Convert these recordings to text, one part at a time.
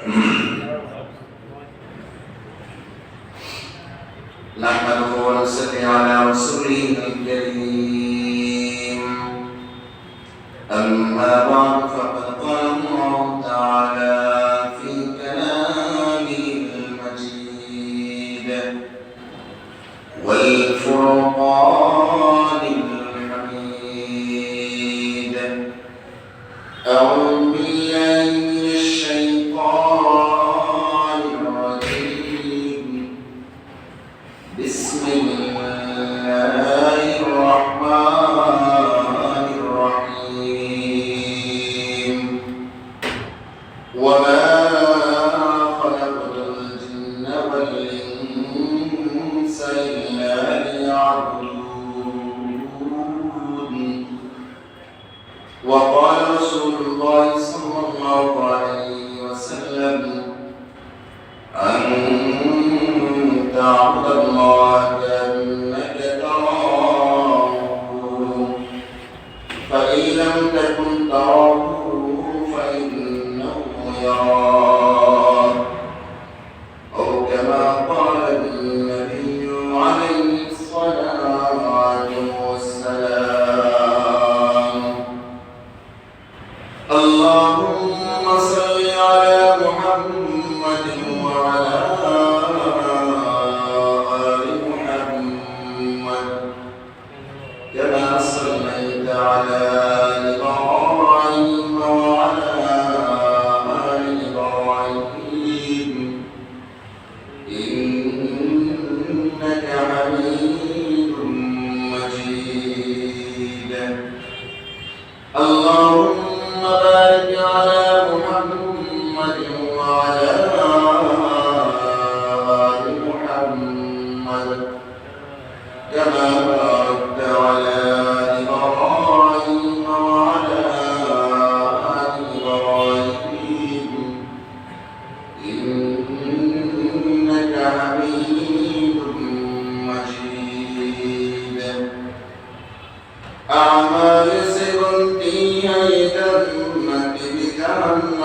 نحمده ونصلي على رسوله الكريم أما بعد فقد قال الله تعالى في كلامه المجيد والفرقان الحميد أعوذ بالله من الشيطان الرجيم بسم الله الرحمن الرحيم وما خلقت الجن والإنس إلا ليعبدون وقال رسول الله صلى الله عليه وسلم أن تعبد الله كأنك تراه فإن لم تكن تراه فإنه يراك أو كما قال النبي عليه الصلاة والسلام. اللهم صل على محمد وعلى آل محمد كما صليت على إبراهيم وعلى آل إبراهيم إنك حميد مجيد. اللهم بارك على محمد وعلى آل محمد كما باركت على إبراهيم وعلى آل إبراهيم إنك حميد مجيد. أعمال سبتها جنة بجهنم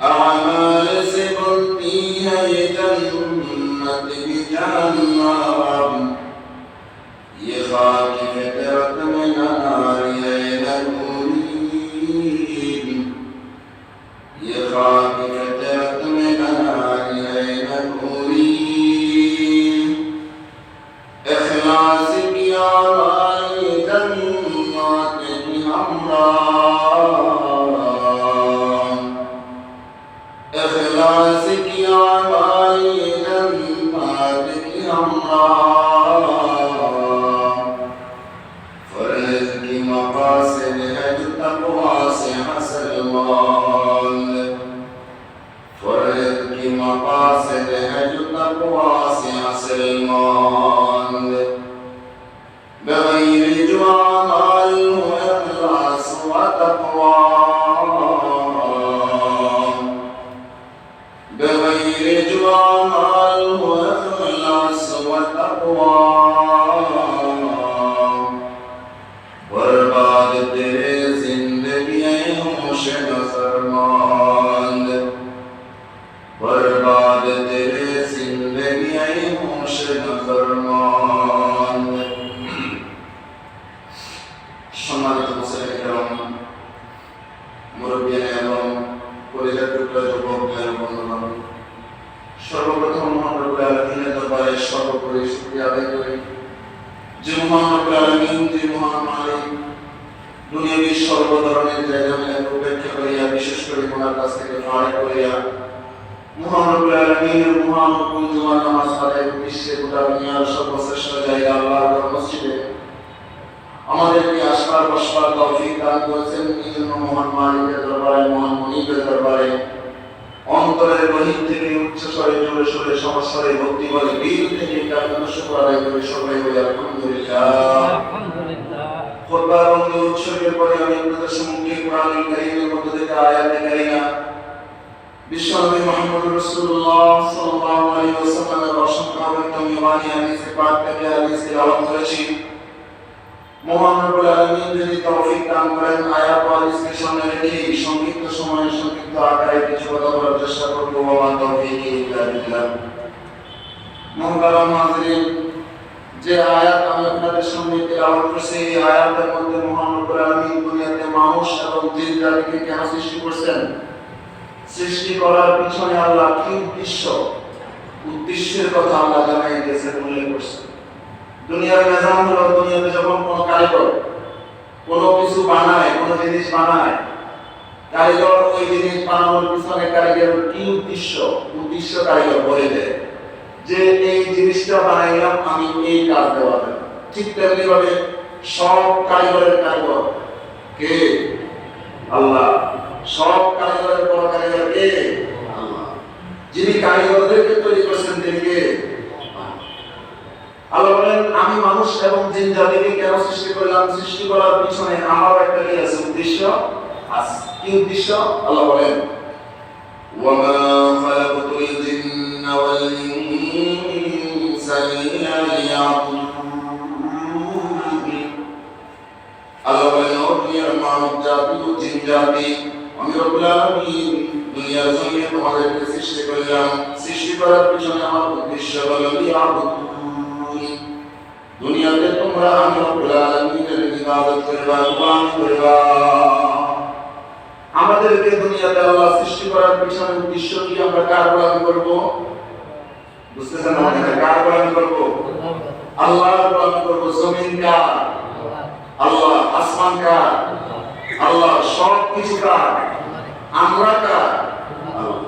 أعمال سبتها جنة بجهنم يخاف فترة من نار ينكرين يخاف فترة من نار ينكرين إخلاصك يا مالي جنات حمراء إخلاصك يا مالي جنات حمراء فرزق مقاصدها التقوى صحة المال فرزق مقاصدها التقوى صحة المال بغير جمال وإخلاص وتقوى بغير جمال وإخلاص وتقوى برباد تیرے زندگیاں خوشن فرمان برباد تیرے زندگیاں خوشن فرمان. সম্মানিত মুসলিম کرام মুরব্বিয়ান এবং পরিবার যুবক ভাই বন্ধুগণ সর্বপ্রথম মহান রব্বুল আলামিনের দরবারে সর্বোপরি শুকরিয়া আদায় করি যে মহান রব্বুল আলামিন যে মহান মালিক দুনিয়াবি সর্ব ধরনের জায়গা উপেক্ষা করিয়া বিশেষ করে ওনার কাছ থেকে ফায়দা করিয়া মহান রব্বুল আলামিনের মহান হুকুম জুমার নামাজ আদায় বিশ্বে গোটা দুনিয়ার সর্বশ্রেষ্ঠ জায়গা আল্লাহর মসজিদে আমাদেরকে আসবার বসবার তৌফিক দান করেছেন। এই জন্য মহান মালিকের দরবারে মহান মুনিবের দরবারে অন্তরের গহীন থেকে উচ্চ স্বরে জোরে সোরে সমস্বরে ভক্তি বলে দিল থেকে কারণ শুকর আদায় করে সবাই বলে আলহামদুলিল্লাহ। খুতবার বন্ধু উৎসবের পরে আমি আপনাদের সম্মুখে কোরআনুল কারীমের মধ্য থেকে আয়াতে কারিমা বিশ্বনবী মুহাম্মদ রাসূলুল্লাহ সাল্লাল্লাহু আলাইহি ওয়াসাল্লামের অসংখ্য অগণিত হাদিসে পাক থেকে হাদিস তেলাওয়াত করেছি। মহান রব্বুল আলামিন যদি তৌফিক দান করেন আয়াত ও হাদিসকে সামনে রেখে এই সংক্ষিপ্ত সময়ে সংক্ষিপ্ত আকারে কিছু কথা বলার চেষ্টা করব। ওয়া তৌফিক ইল্লা বিল্লাহ। মুহতারাম হাজিরিন, যে আয়াত আমি আপনাদের সামনে তেলাওয়াত করছি এই আয়াতের মধ্যে মহান রব্বুল আলামিন দুনিয়াতে মানুষ এবং জিন জাতিকে কেন সৃষ্টি করেছেন, সৃষ্টি করার পিছনে আল্লাহ কি উদ্দেশ্যের কথা আল্লাহ জানাই দিয়েছেন, উল্লেখ করছেন। দুনিয়ার নিজাম হলো দুনিয়াতে যখন কোনো কারিগর কোনো কিছু বানায়, কোনো জিনিস বানায়, কারিগর ওই জিনিস বানানোর পিছনে কারিগরের কি উদ্দেশ্য কারিগর বলে দেয় যে এই জিনিসটা বানাইলাম আমি এই কাজ দেওয়া যাবে। ঠিক তেমনি ভাবে সব কারিগরের কারিগর কে? আল্লাহ। সব কারিগরের বড় কারিগর কে? আল্লাহ। যিনি কারিগরদেরকে তৈরি করেছেন তিনি কে? আল্লাহ বলেন আমি মানুষ এবং জিন জাতিকে কেন সৃষ্টি করলাম, সৃষ্টি করার পিছনে আমার একটা কি আছে, উদ্দেশ্য আছে। কি উদ্দেশ্য? আল্লাহ বলেন ওয়ামা খালাকাতুল জিন্না ওয়াল ইনসা ইল্লা লিয়াবুদুন। আল্লাহ বলেন ও দুনিয়ার মানব জাতি ও জিন জাতি, আমি রব্বুল আলামিন দুনিয়ার জমিনে তোমাদেরকে সৃষ্টি করলাম, সৃষ্টি করার পিছনে আমার উদ্দেশ্য হলো লিয়াবুদুন। দুনিয়াতে তোমরা আমি রব্বুল আলামিনের ইবাদত করবা, গোলামি করবা। আমাদেরকে দুনিয়াতে আল্লাহ সৃষ্টি করার পিছনে উদ্দেশ্য কি? আমরা কার গোলামি করব? বুঝতেছেন না? কার গোলামি করব? আল্লাহর গোলামি করব। জমিন কার? আল্লাহ। আসমান কার? আল্লাহ। সব কিছু কার? আমরা কার? আল্লাহ।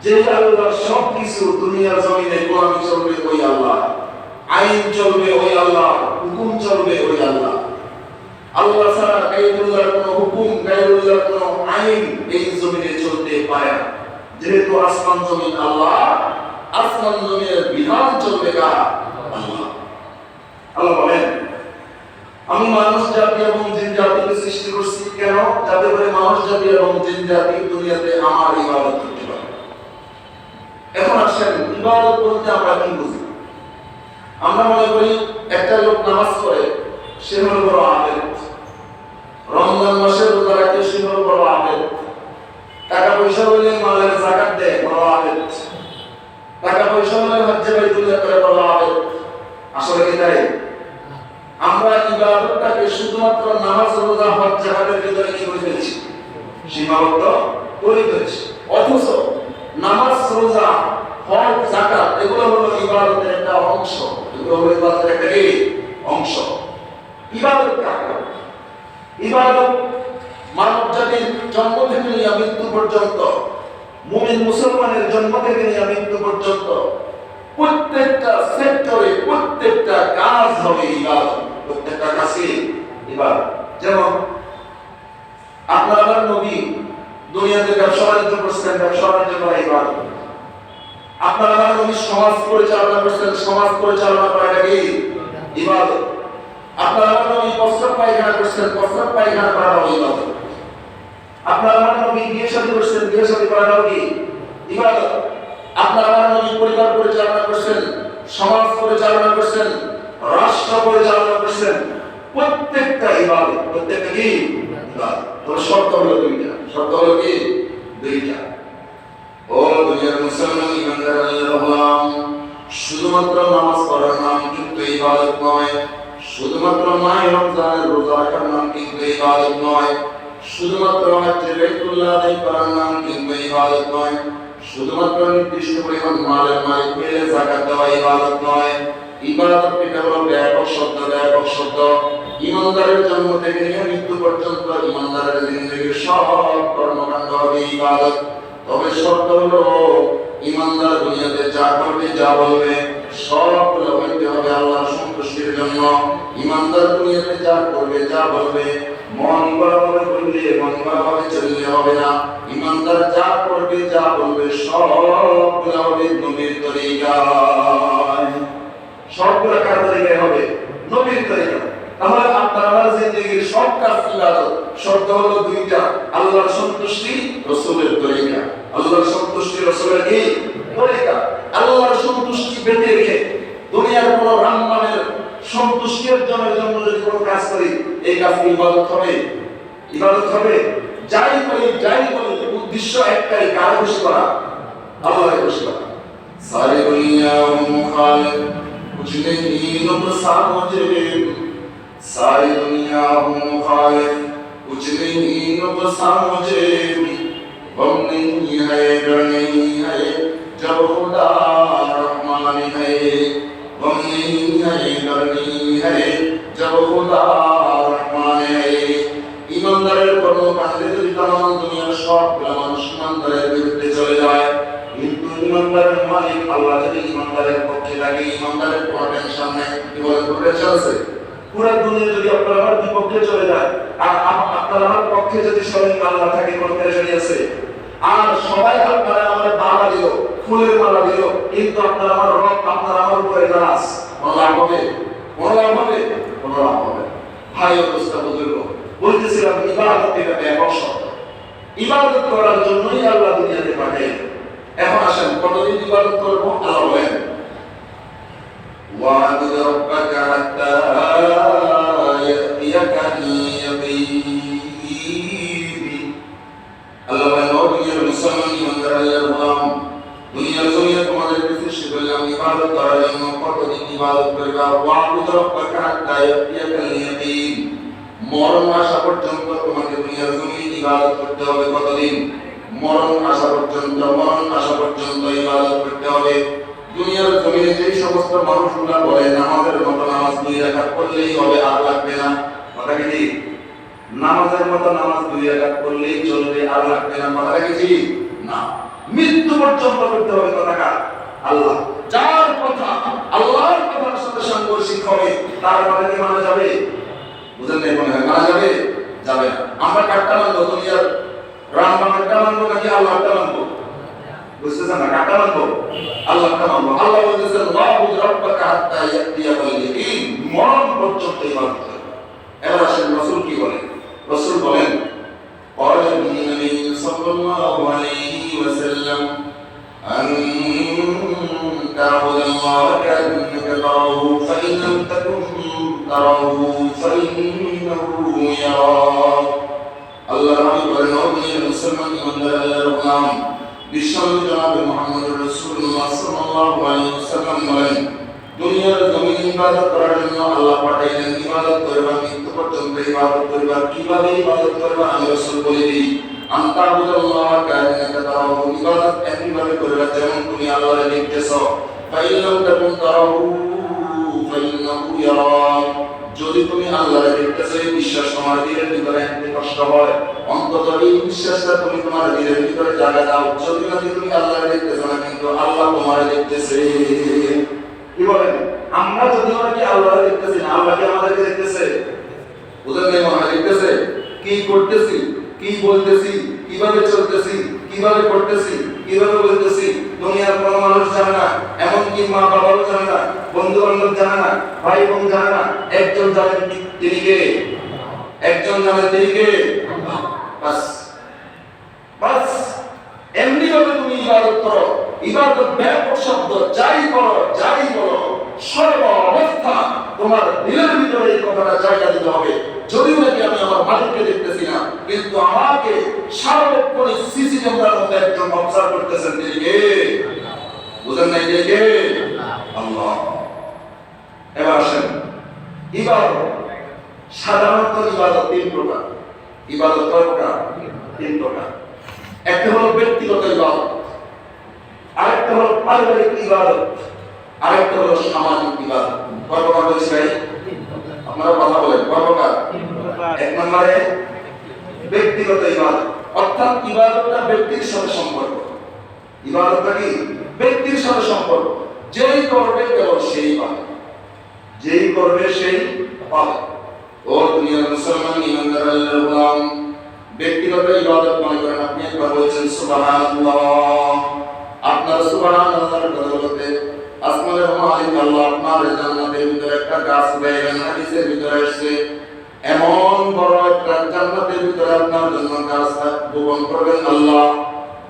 যে আল্লাহ সব কিছু, দুনিয়ার জমিনে গোলামি চলবে ওই আল্লাহ, আইন চলবে ওই আল্লাহ, হুকুম চলবে ওই আল্লাহ। আল্লাহ ছাড়া গায়রুল্লাহর কোনো হুকুম, গায়রুল্লাহর কোনো আইন এই জমিনে চলতে পারে না। যেহেতু আসমান জমিন আল্লাহ, আসমান জমিনের বিধান চলবে কার? আল্লাহ। আল্লাহ বলেন আমি মানুষ জাতি এবং জিন জাতিকে সৃষ্টি করছি কেন? যাতে করে মানুষ জাতি এবং জিন জাতি দুনিয়াতে আমার ইবাদত করতে পারে। এখন আসেন ইবাদত বলতে আমরা কি বুঝি? আমরা মনে করি একটা লোক নামাজ পড়ে সে হলো বড় আবেদ, রমজান মাসে রোজা রাখে সে হলো বড় আবেদ, টাকা পয়সা হলে মালের যাকাত দেয় বড় আবেদ, টাকা পয়সা হলে হজ্জে বাইতুল্লাহ করে বড় আবেদ। আসলে কি তাই? আমরা ইবাদতটাকে শুধুমাত্র নামাজ রোজা হজ যাকাতের ভিতরে কি করে ফেলছি? সীমাবদ্ধ করে ফেলছি। অথচ নামাজ রোজা হজ যাকাত এগুলো হলো ইবাদতের একটা অংশ, এগুলো হলো ইবাদতের একটা অংশ। ইবাদত কাকে? ইবাদত মানব জাতির জন্ম থেকে নিয়ে মৃত্যু পর্যন্ত, মুমিন মুসলমানের জন্ম থেকে নিয়ে মৃত্যু পর্যন্ত প্রত্যেকটা সেক্টরে প্রত্যেকটা কাজ হবে ইবাদত, প্রত্যেকটা কাজে ইবাদত। যেমন আপনার আমার নবী দুনিয়াতে ব্যবসা বাণিজ্য করছেন, ব্যবসা বাণিজ্য করা ইবাদত। আপনার আমার নবী সমাজ পরিচালনা করছেন, সমাজ পরিচালনা করাটা কি ইবাদত। আপনার আমার নবী প্রস্রাব পায়খানা করছেন, প্রস্রাব পায়খানা করাটাও ইবাদত। আপনার আমার নবী বিয়ে শাদী করছেন, বিয়ে শাদী করাটাও কি ইবাদত। আপনার আমার নবী পরিবার পরিচালনা করছেন, সমাজ পরিচালনা করছেন, রাষ্ট্র পরিচালনা করছেন, প্রত্যেকটা ইবাদত, প্রত্যেকটা কি ইবাদত। তবে শর্ত হলো দুইটা, শর্ত হলো কি দুইটা। ও দুনিয়ার মুসলমান ইমানদার আল্লাহ, শুধুমাত্র নামাজ পড়ার নাম কিন্তু ইবাদত নয়, শুধুমাত্র মাহে রমজানের রোজা রাখার নাম কিন্তু ইবাদত নয়, শুধুমাত্র হজ্জে বাইতুল্লাহ আদায় করার নাম কিন্তু ইবাদত নয়, শুধুমাত্র নির্দিষ্ট পরিমাণ মালের মালিক হয়ে যাকাত দেওয়া ইবাদত নয়। ইবাদত এটা হলো ব্যাপক শব্দ, ব্যাপক শব্দ। ইমানদারের জন্ম থেকে নিয়ে মৃত্যু পর্যন্ত ইমানদারের জিন্দেগির সব কর্মকাণ্ড হবে ইবাদত। তবে শর্ত হলো ইমানদার দুনিয়াতে যা করবে, যা বলবে সবগুলো হইতে হবে আল্লাহর সন্তুষ্টির জন্য। ইমানদার দুনিয়াতে যা করবে, যা বলবে মন গড়াভাবে করলে, মন গড়াভাবে চললে হবে না। ইমানদার যা করবে, যা বলবে সবগুলো হবে নবীর তরিকায়, সবগুলো কার তরিকায় হবে? নবীর তরিকায়। তাহলে আপনার আমার জিন্দেগির সব কাজ ইবাদত। শর্ত হলো দুইটা, আল্লাহর সন্তুষ্টি, রাসূলের তরিকা। আল্লাহর সন্তুষ্টি, রাসূলের কি তরিকা। আল্লাহর সন্তুষ্টি বেঁধে রেখে দুনিয়ার কোনো রামমানের সন্তুষ্টি অর্জনের জন্য যদি কোনো কাজ করি, এই কাজ ইবাদত হবে? ইবাদত হবে? যাই করি উদ্দেশ্য একটাই, কার খুশি করা? আল্লাহর খুশি করা। সারে দুনিয়া মুখালিফ कुछ नहीं नुकसामुझे, सारी दुनिया मुखालिफ कुछ नहीं नुकसामुझे, गम नहीं है डर नहीं है जब खुदा रहमान है, गम नहीं है डर नहीं है जब खुदा रहमान है। ईमानदारेर কর্মকাণ্ডে যদি তাম দুনিয়ার সবগুলো মানুষ ইমানদারের বিরুদ্ধে চলে যায়, কিন্তু ইমানদারের মালিক আল্লাহ যদি ইমানদারের পক্ষে লাগে, ইমানদারের কোনো টেনশন নেই। কি বলে করে চলছে? পুরো দুনিয়া যদি আপনার আমার বিপক্ষে চলে যায় আর আপনার আমার পক্ষে যদি স্বয়ং আল্লাহ থাকে, কোনো পেরেশানি আছে? আর সবাই আপনারা আমার মালা দিল, ফুলের মালা দিল, কিন্তু আপনার আমার রব আপনার আমার উপরে নারাজ, কোনো লাভ হবে? কোনো লাভ হবে? কোনো লাভ হবে? ভাই ও দোস্ত বুজুর্গ, বলতেছিলাম ইবাদত এটা ব্যাপক শব্দ। ইবাদত করার জন্যই আল্লাহ দুনিয়াতে পাঠায়। এখন আসেন, কতদিন ইবাদত করব? আল্লাহ বলেন ওয়া'বুদ রাব্বাকা হাত্তা ইয়াতিয়াকাল ইয়াকিন। আল্লাহ বলেন, ও দুনিয়ার মুসলমান ইমানদার আল্লাহর গোলাম, দুনিয়ার জমিনে তোমাদেরকে সৃষ্টি করলাম ইবাদত করার জন্য। কতদিন ইবাদত করবা? ওয়া'বুদ রাব্বাকা হাত্তা ইয়াতিয়াকাল ইয়াকিন, মরণ আসা পর্যন্ত তোমাকে দুনিয়ার জমিনে ইবাদত করতে হবে। কতদিন? মরণ আসা পর্যন্ত। মরণ আসা পর্যন্ত ইবাদত করতে হবে। দুনিয়ার জমিনে যে সমস্ত মানুষগুলা বলে নামাজের মতো নামাজ 2 রাকাত পড়লেই হবে, আর লাগবে না, কথা কি ঠিক? নামাজের মতো নামাজ 2 রাকাত পড়লেই চলবে, আর লাগবে না, কথা কি ঠিক? না, মৃত্যু পর্যন্ত করতে হবে। কথা আল্লাহ যার কথা আল্লাহর কথার সাথে সাংঘর্ষিক হবে, তার কথা কি মানা যাবে? বুঝেন নাই মনে হয়? মানা যাবে? যাবে না। আমরা কাটটা মানবো, দুনিয়ার রাম বাংলাটা মানবো নাকি আল্লাহটা মানবো? বুঝতেছেন না? কাটটা মানবো, আল্লাহটা মানবো। আল্লাহ বলতেছেন ওয়া'বুদ রাব্বাকা হাত্তা ইয়াতিয়াকাল ইয়াকিন, মরণ পর্যন্ত ইবাদত করো। এবার আসেন রাসূল কি বলেন? রাসূল বলেন قال النبي صلى الله عليه وسلم أن تعبد الله كأنك تراه فإن لم تكن تراه فإنه يراك। আল্লাহ রাব্বুল বলেন, ও দুনিয়ার মুসলমান ইমানদার আল্লাহর গোলাম, বিশ্বনবী জনাব মুহাম্মদুর রাসূলুল্লাহ সাল্লাল্লাহু আলাইহি ওয়াসাল্লাম বলেন, দুনিয়ার জমিনে ইবাদত করার জন্য আল্লাহ পাঠাইলেন। ইবাদত করবা, মৃত্যু পর্যন্ত ইবাদত করবা। কিভাবে ইবাদত করবা? আমি রাসূল বলে দিই, আনতা আবুদাল্লাহ কান্নাকা তারাহু, ইবাদত এমনভাবে করবা যেমন তুমি আল্লাহকে দেখতেছো। ফাইল্লাম তাকুন তারাহু ফাইন্নাহু ইয়ারাক, যদি তুমি আল্লাহকে দেখতেছো, এই বিশ্বাস তোমার দিলের ভিতরে একটু কষ্ট হয়, অন্তত এই বিশ্বাসটা তুমি তোমার দিলের ভিতরে জায়গা দাও। যদি না তুমি আল্লাহকে দেখতেছো না, কিন্তু আল্লাহ তোমারে দেখতেছে। কি বলেন? আমরা যদি কি আল্লাহকে দেখতেছি না, আল্লাহ কি আমাদেরকে দেখতেছে? বুঝেন নাই মনে হয়? দেখতেছে। কি করতেছি, কি বলতেছি, কিভাবে চলতেছি, কিভাবে করতেছি, কিভাবে বলতেছি, দুনিয়ার কোনো মানুষ জানে না, এমনকি মা বাবাও জানে না, বন্ধু বান্ধব জানে না, ভাই বোন জানে না। একজন জানেন, তিনি কে? একজন জানেন, তিনি কে? বাস বাস। এমনি ভাবে তুমি ইবাদত করো। ইবাদত ব্যাপক শব্দ, যাই করো, যাই বলো, সর্ব অবস্থা তোমার দিলের ভিতরে এই কথাটা জায়গা দিতে হবে। যদিও নাকি আমি আমার মালিককে দেখতেছি না, কিন্তু আমাকে সার্বক্ষণিক সিসি ক্যামেরার মধ্যে একজন অবজার্ভ করতেছেন, তিনি কে? বুঝেন নাই? কে? আল্লাহ। এবার আসেন, ইবাদত সাধারণত ইবাদত 3 প্রকার। ইবাদত কয় প্রকার? 3 প্রকার। একটা হলো ব্যক্তিগত ইবাদত, আরেকটা হলো পারিবারিক ইবাদত, আরেকটা হলো সামাজিক ইবাদত। কয় প্রকার বলছি ভাই? আপনারা কথা বলেন, কয় প্রকার? 1 নম্বরে ব্যক্তিগত ইবাদত, অর্থাৎ ইবাদতটা ব্যক্তির সাথে সম্পর্ক। ইবাদতটা কি? ব্যক্তির সাথে সম্পর্ক। যেই করবে কেবল সেই পাবে, যেই করবে সেই পাবে। ও দুনিয়ার মুসলমান ইমানদার আল্লাহর গোলাম, ব্যক্তিগত ইবাদত মনে করেন আপনি একবার বলছেন সুবহানাল্লাহ, আপনার সুবহানাল্লাহর কথা বলতে আসমানের মালিক আল্লাহ আপনার জান্নাতের ভিতরে একটা গাছ উগাইলেন। হাদিসের ভিতরে আসছে এমন বড় একটা জান্নাতের ভিতরে আপনার জন্য গাছ বপন করবেন আল্লাহ,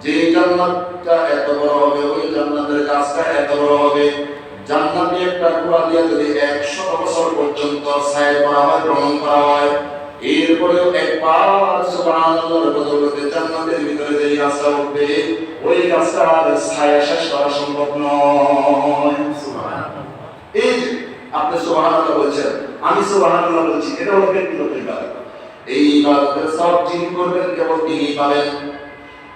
যে জান্নাতটা এত বড় হবে, ওই জান্নাতের গাছটা এত বড় হবে জান্নাতে একটা কুয়া দিয়ে যদি 100 বছর পর্যন্ত ছায়া করা হয়, ভ্রমণ করা হয়, এরপরেও একবার সুবহানাল্লাহর বদৌলতে জান্নাতের ভিতরে যে গাছটা উঠবে, ওই গাছটার ছায়া শেষ করা সম্ভব নয়। সুবহানাল্লাহ। এই যে আপনি সুবহানাল্লাহ বলছেন, আমি সুবহানাল্লাহ বলছি, এটা হলো ব্যক্তিগত ইবাদত। এই ইবাদতের সব যিনি করবেন কেবল তিনিই পাবেন।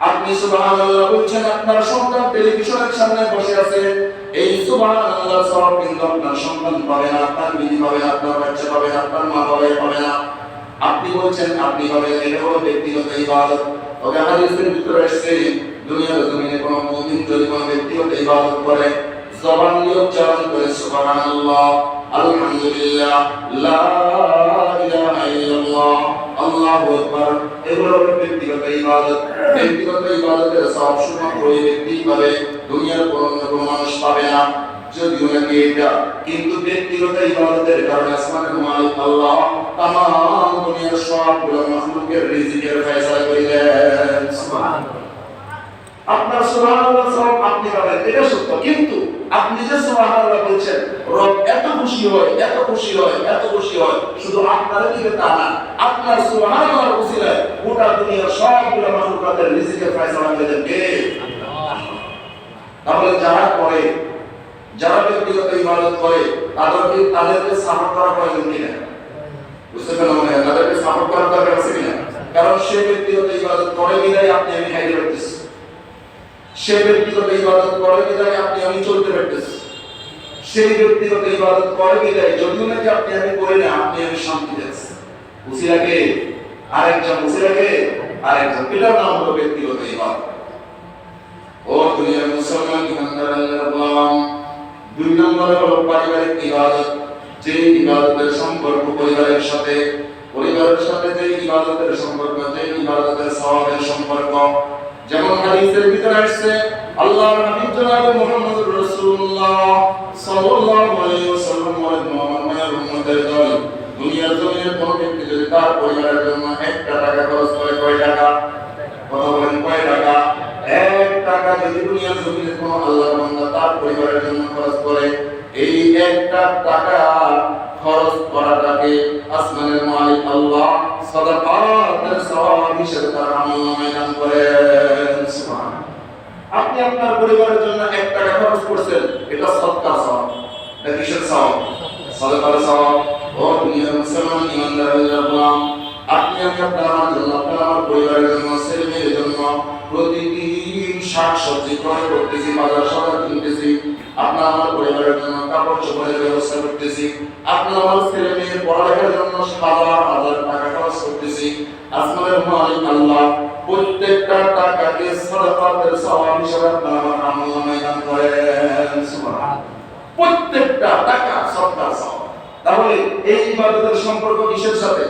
আপনি সুবহানাল্লাহ বলছেন, আপনার সন্তান টেলিভিশনের সামনে বসে আছে, এই সুবহানাল্লাহর সব কিন্তু আপনার সন্তান পাবে না, আপনার বিবি পাবে না, আপনার বাচ্চা পাবে না, আপনার মা পাবে না। আপনি বলছেন আপনি পাবেন, এটা হলো ব্যক্তিগত ইবাদত। ওকে হাদিসের ভিতরে এসেছে, দুনিয়ার জমিনে কোনো মুমিন যদি কোনো ব্যক্তিগত ইবাদত করে, জবান দিয়ে উচ্চারণ করে সুবহানাল্লাহ, আলহামদুলিল্লাহ, লা ইলাহা ইল্লাল্লাহ, আল্লাহু আকবার, এগুলো হলো ব্যক্তিগত ইবাদত। ব্যক্তিগত ইবাদতের সব শুধুমাত্র ওই ব্যক্তিই পাবে, দুনিয়ার কোনো মানুষ পাবে না। যদিও নাকি এটা কিন্তু ব্যক্তিগত ইবাদতের কারণে আসমানের মালিক আল্লাহ তামাম দুনিয়ার সবগুলো মাখলুকের রিজিকের ফয়সালা করে দেন। সুবহানাল্লাহ। আপনার সুবহানাল্লাহ সব আপনি পাবেন, এটা সত্য, কিন্তু আপনি যে সুবহানাল্লাহ বলছেন, রব এত খুশি হয়, এত খুশি হয়, এত খুশি হয়, শুধু আপনার দিকে তা না, আপনার সুবহানাল্লাহর উসিলায় গোটা দুনিয়ার সবগুলো মাখলুকাতের রিজিকের ফয়সালা করে দেন কে? আল্লাহ। তাহলে যারা করে, যারা ব্যক্তিগত ইবাদত করে, তাদেরকে সাপোর্ট করা প্রয়োজন কিনা? বুঝতে পারলেন? তাদেরকে সাপোর্ট করার দরকার আছে কিনা? কারণ সে ব্যক্তিগত ইবাদত করে বিধায় আপনি আমি খাইতে পারতেছি, সে ব্যক্তিগত ইবাদত করে বিধায় আপনি আমি চলতে পারতেছি, সেই ব্যক্তিগত ইবাদত করে বিধায় যদিও নাকি আপনি আমি করি না, আপনি আমি শান্তি পাচ্ছি। উসিলাকে আরেকজন, উসিলাকে আরেকজন, এটার নাম হলো ব্যক্তিগত ইবাদত। ও দুনিয়ার মুসলমান ইমানদার আল্লাহর গোলাম, দুই নম্বরে হলো পারিবারিক ইবাদত। যে ইবাদতের সম্পর্ক পরিবারের সাথে যে ইবাদতের সম্পর্ক, যে ইবাদতের সওয়াবের সম্পর্ক। যেমন হাদিসের ভিতরে আসছে, আল্লাহর হাবিব জনাব মুহাম্মদুর রাসূলুল্লাহ সাল্লাল্লাহু আলাইহি ওয়াসাল্লাম বলেন, মুহাম্মাদের উম্মতের দল দুনিয়ার জমিনে কোন ব্যক্তি যদি তার পরিবারের জন্য 1 টাকা খরচ করে, কয় টাকা? কথা বলেন, কয় টাকা? 1 টাকা যদি দুনিয়ার জমিনে কোন আল্লাহর বান্দা তার পরিবারের জন্য খরচ করে, এই 1 টাকা খরচ করাটাকে আসমানের মালিক আল্লাহ সাদাকাতের সওয়াব হিসেবে তার আমলনামায় দান করেন। সুবহানাল্লাহ। আপনি আপনার পরিবারের জন্য 1 টাকা খরচ করছেন, এটা সদকার সওয়াব, এটা কিসের সওয়াব? সাদাকার সওয়াব। ও দুনিয়ার মুসলমান ইমানদার আল্লাহর গোলাম, আপনি আমি আপনার আমার জন্য, আপনার আমার পরিবারের জন্য, ছেলে মেয়ের জন্য প্রতিদিন শাকসবজি ক্রয় করতেছি, বাজার সদাই কিনতেছি, আপনার আমার পরিবারের জন্য কাপড় চোপড়ের ব্যবস্থা করতেছি, আপনার আমার ছেলে মেয়ের পড়ালেখার জন্য হাজার হাজার টাকা খরচ করতেছি। আসমানের মালিক আল্লাহ প্রত্যেকটা টাকাকে সাদাকাতের সওয়াব হিসেবে আপনার আমার আমলনামায় দান করেন। সুবহানাল্লাহ। প্রত্যেকটা টাকা সদকার সওয়াব। তাহলে এই ইবাদতের সম্পর্ক কিসের সাথে?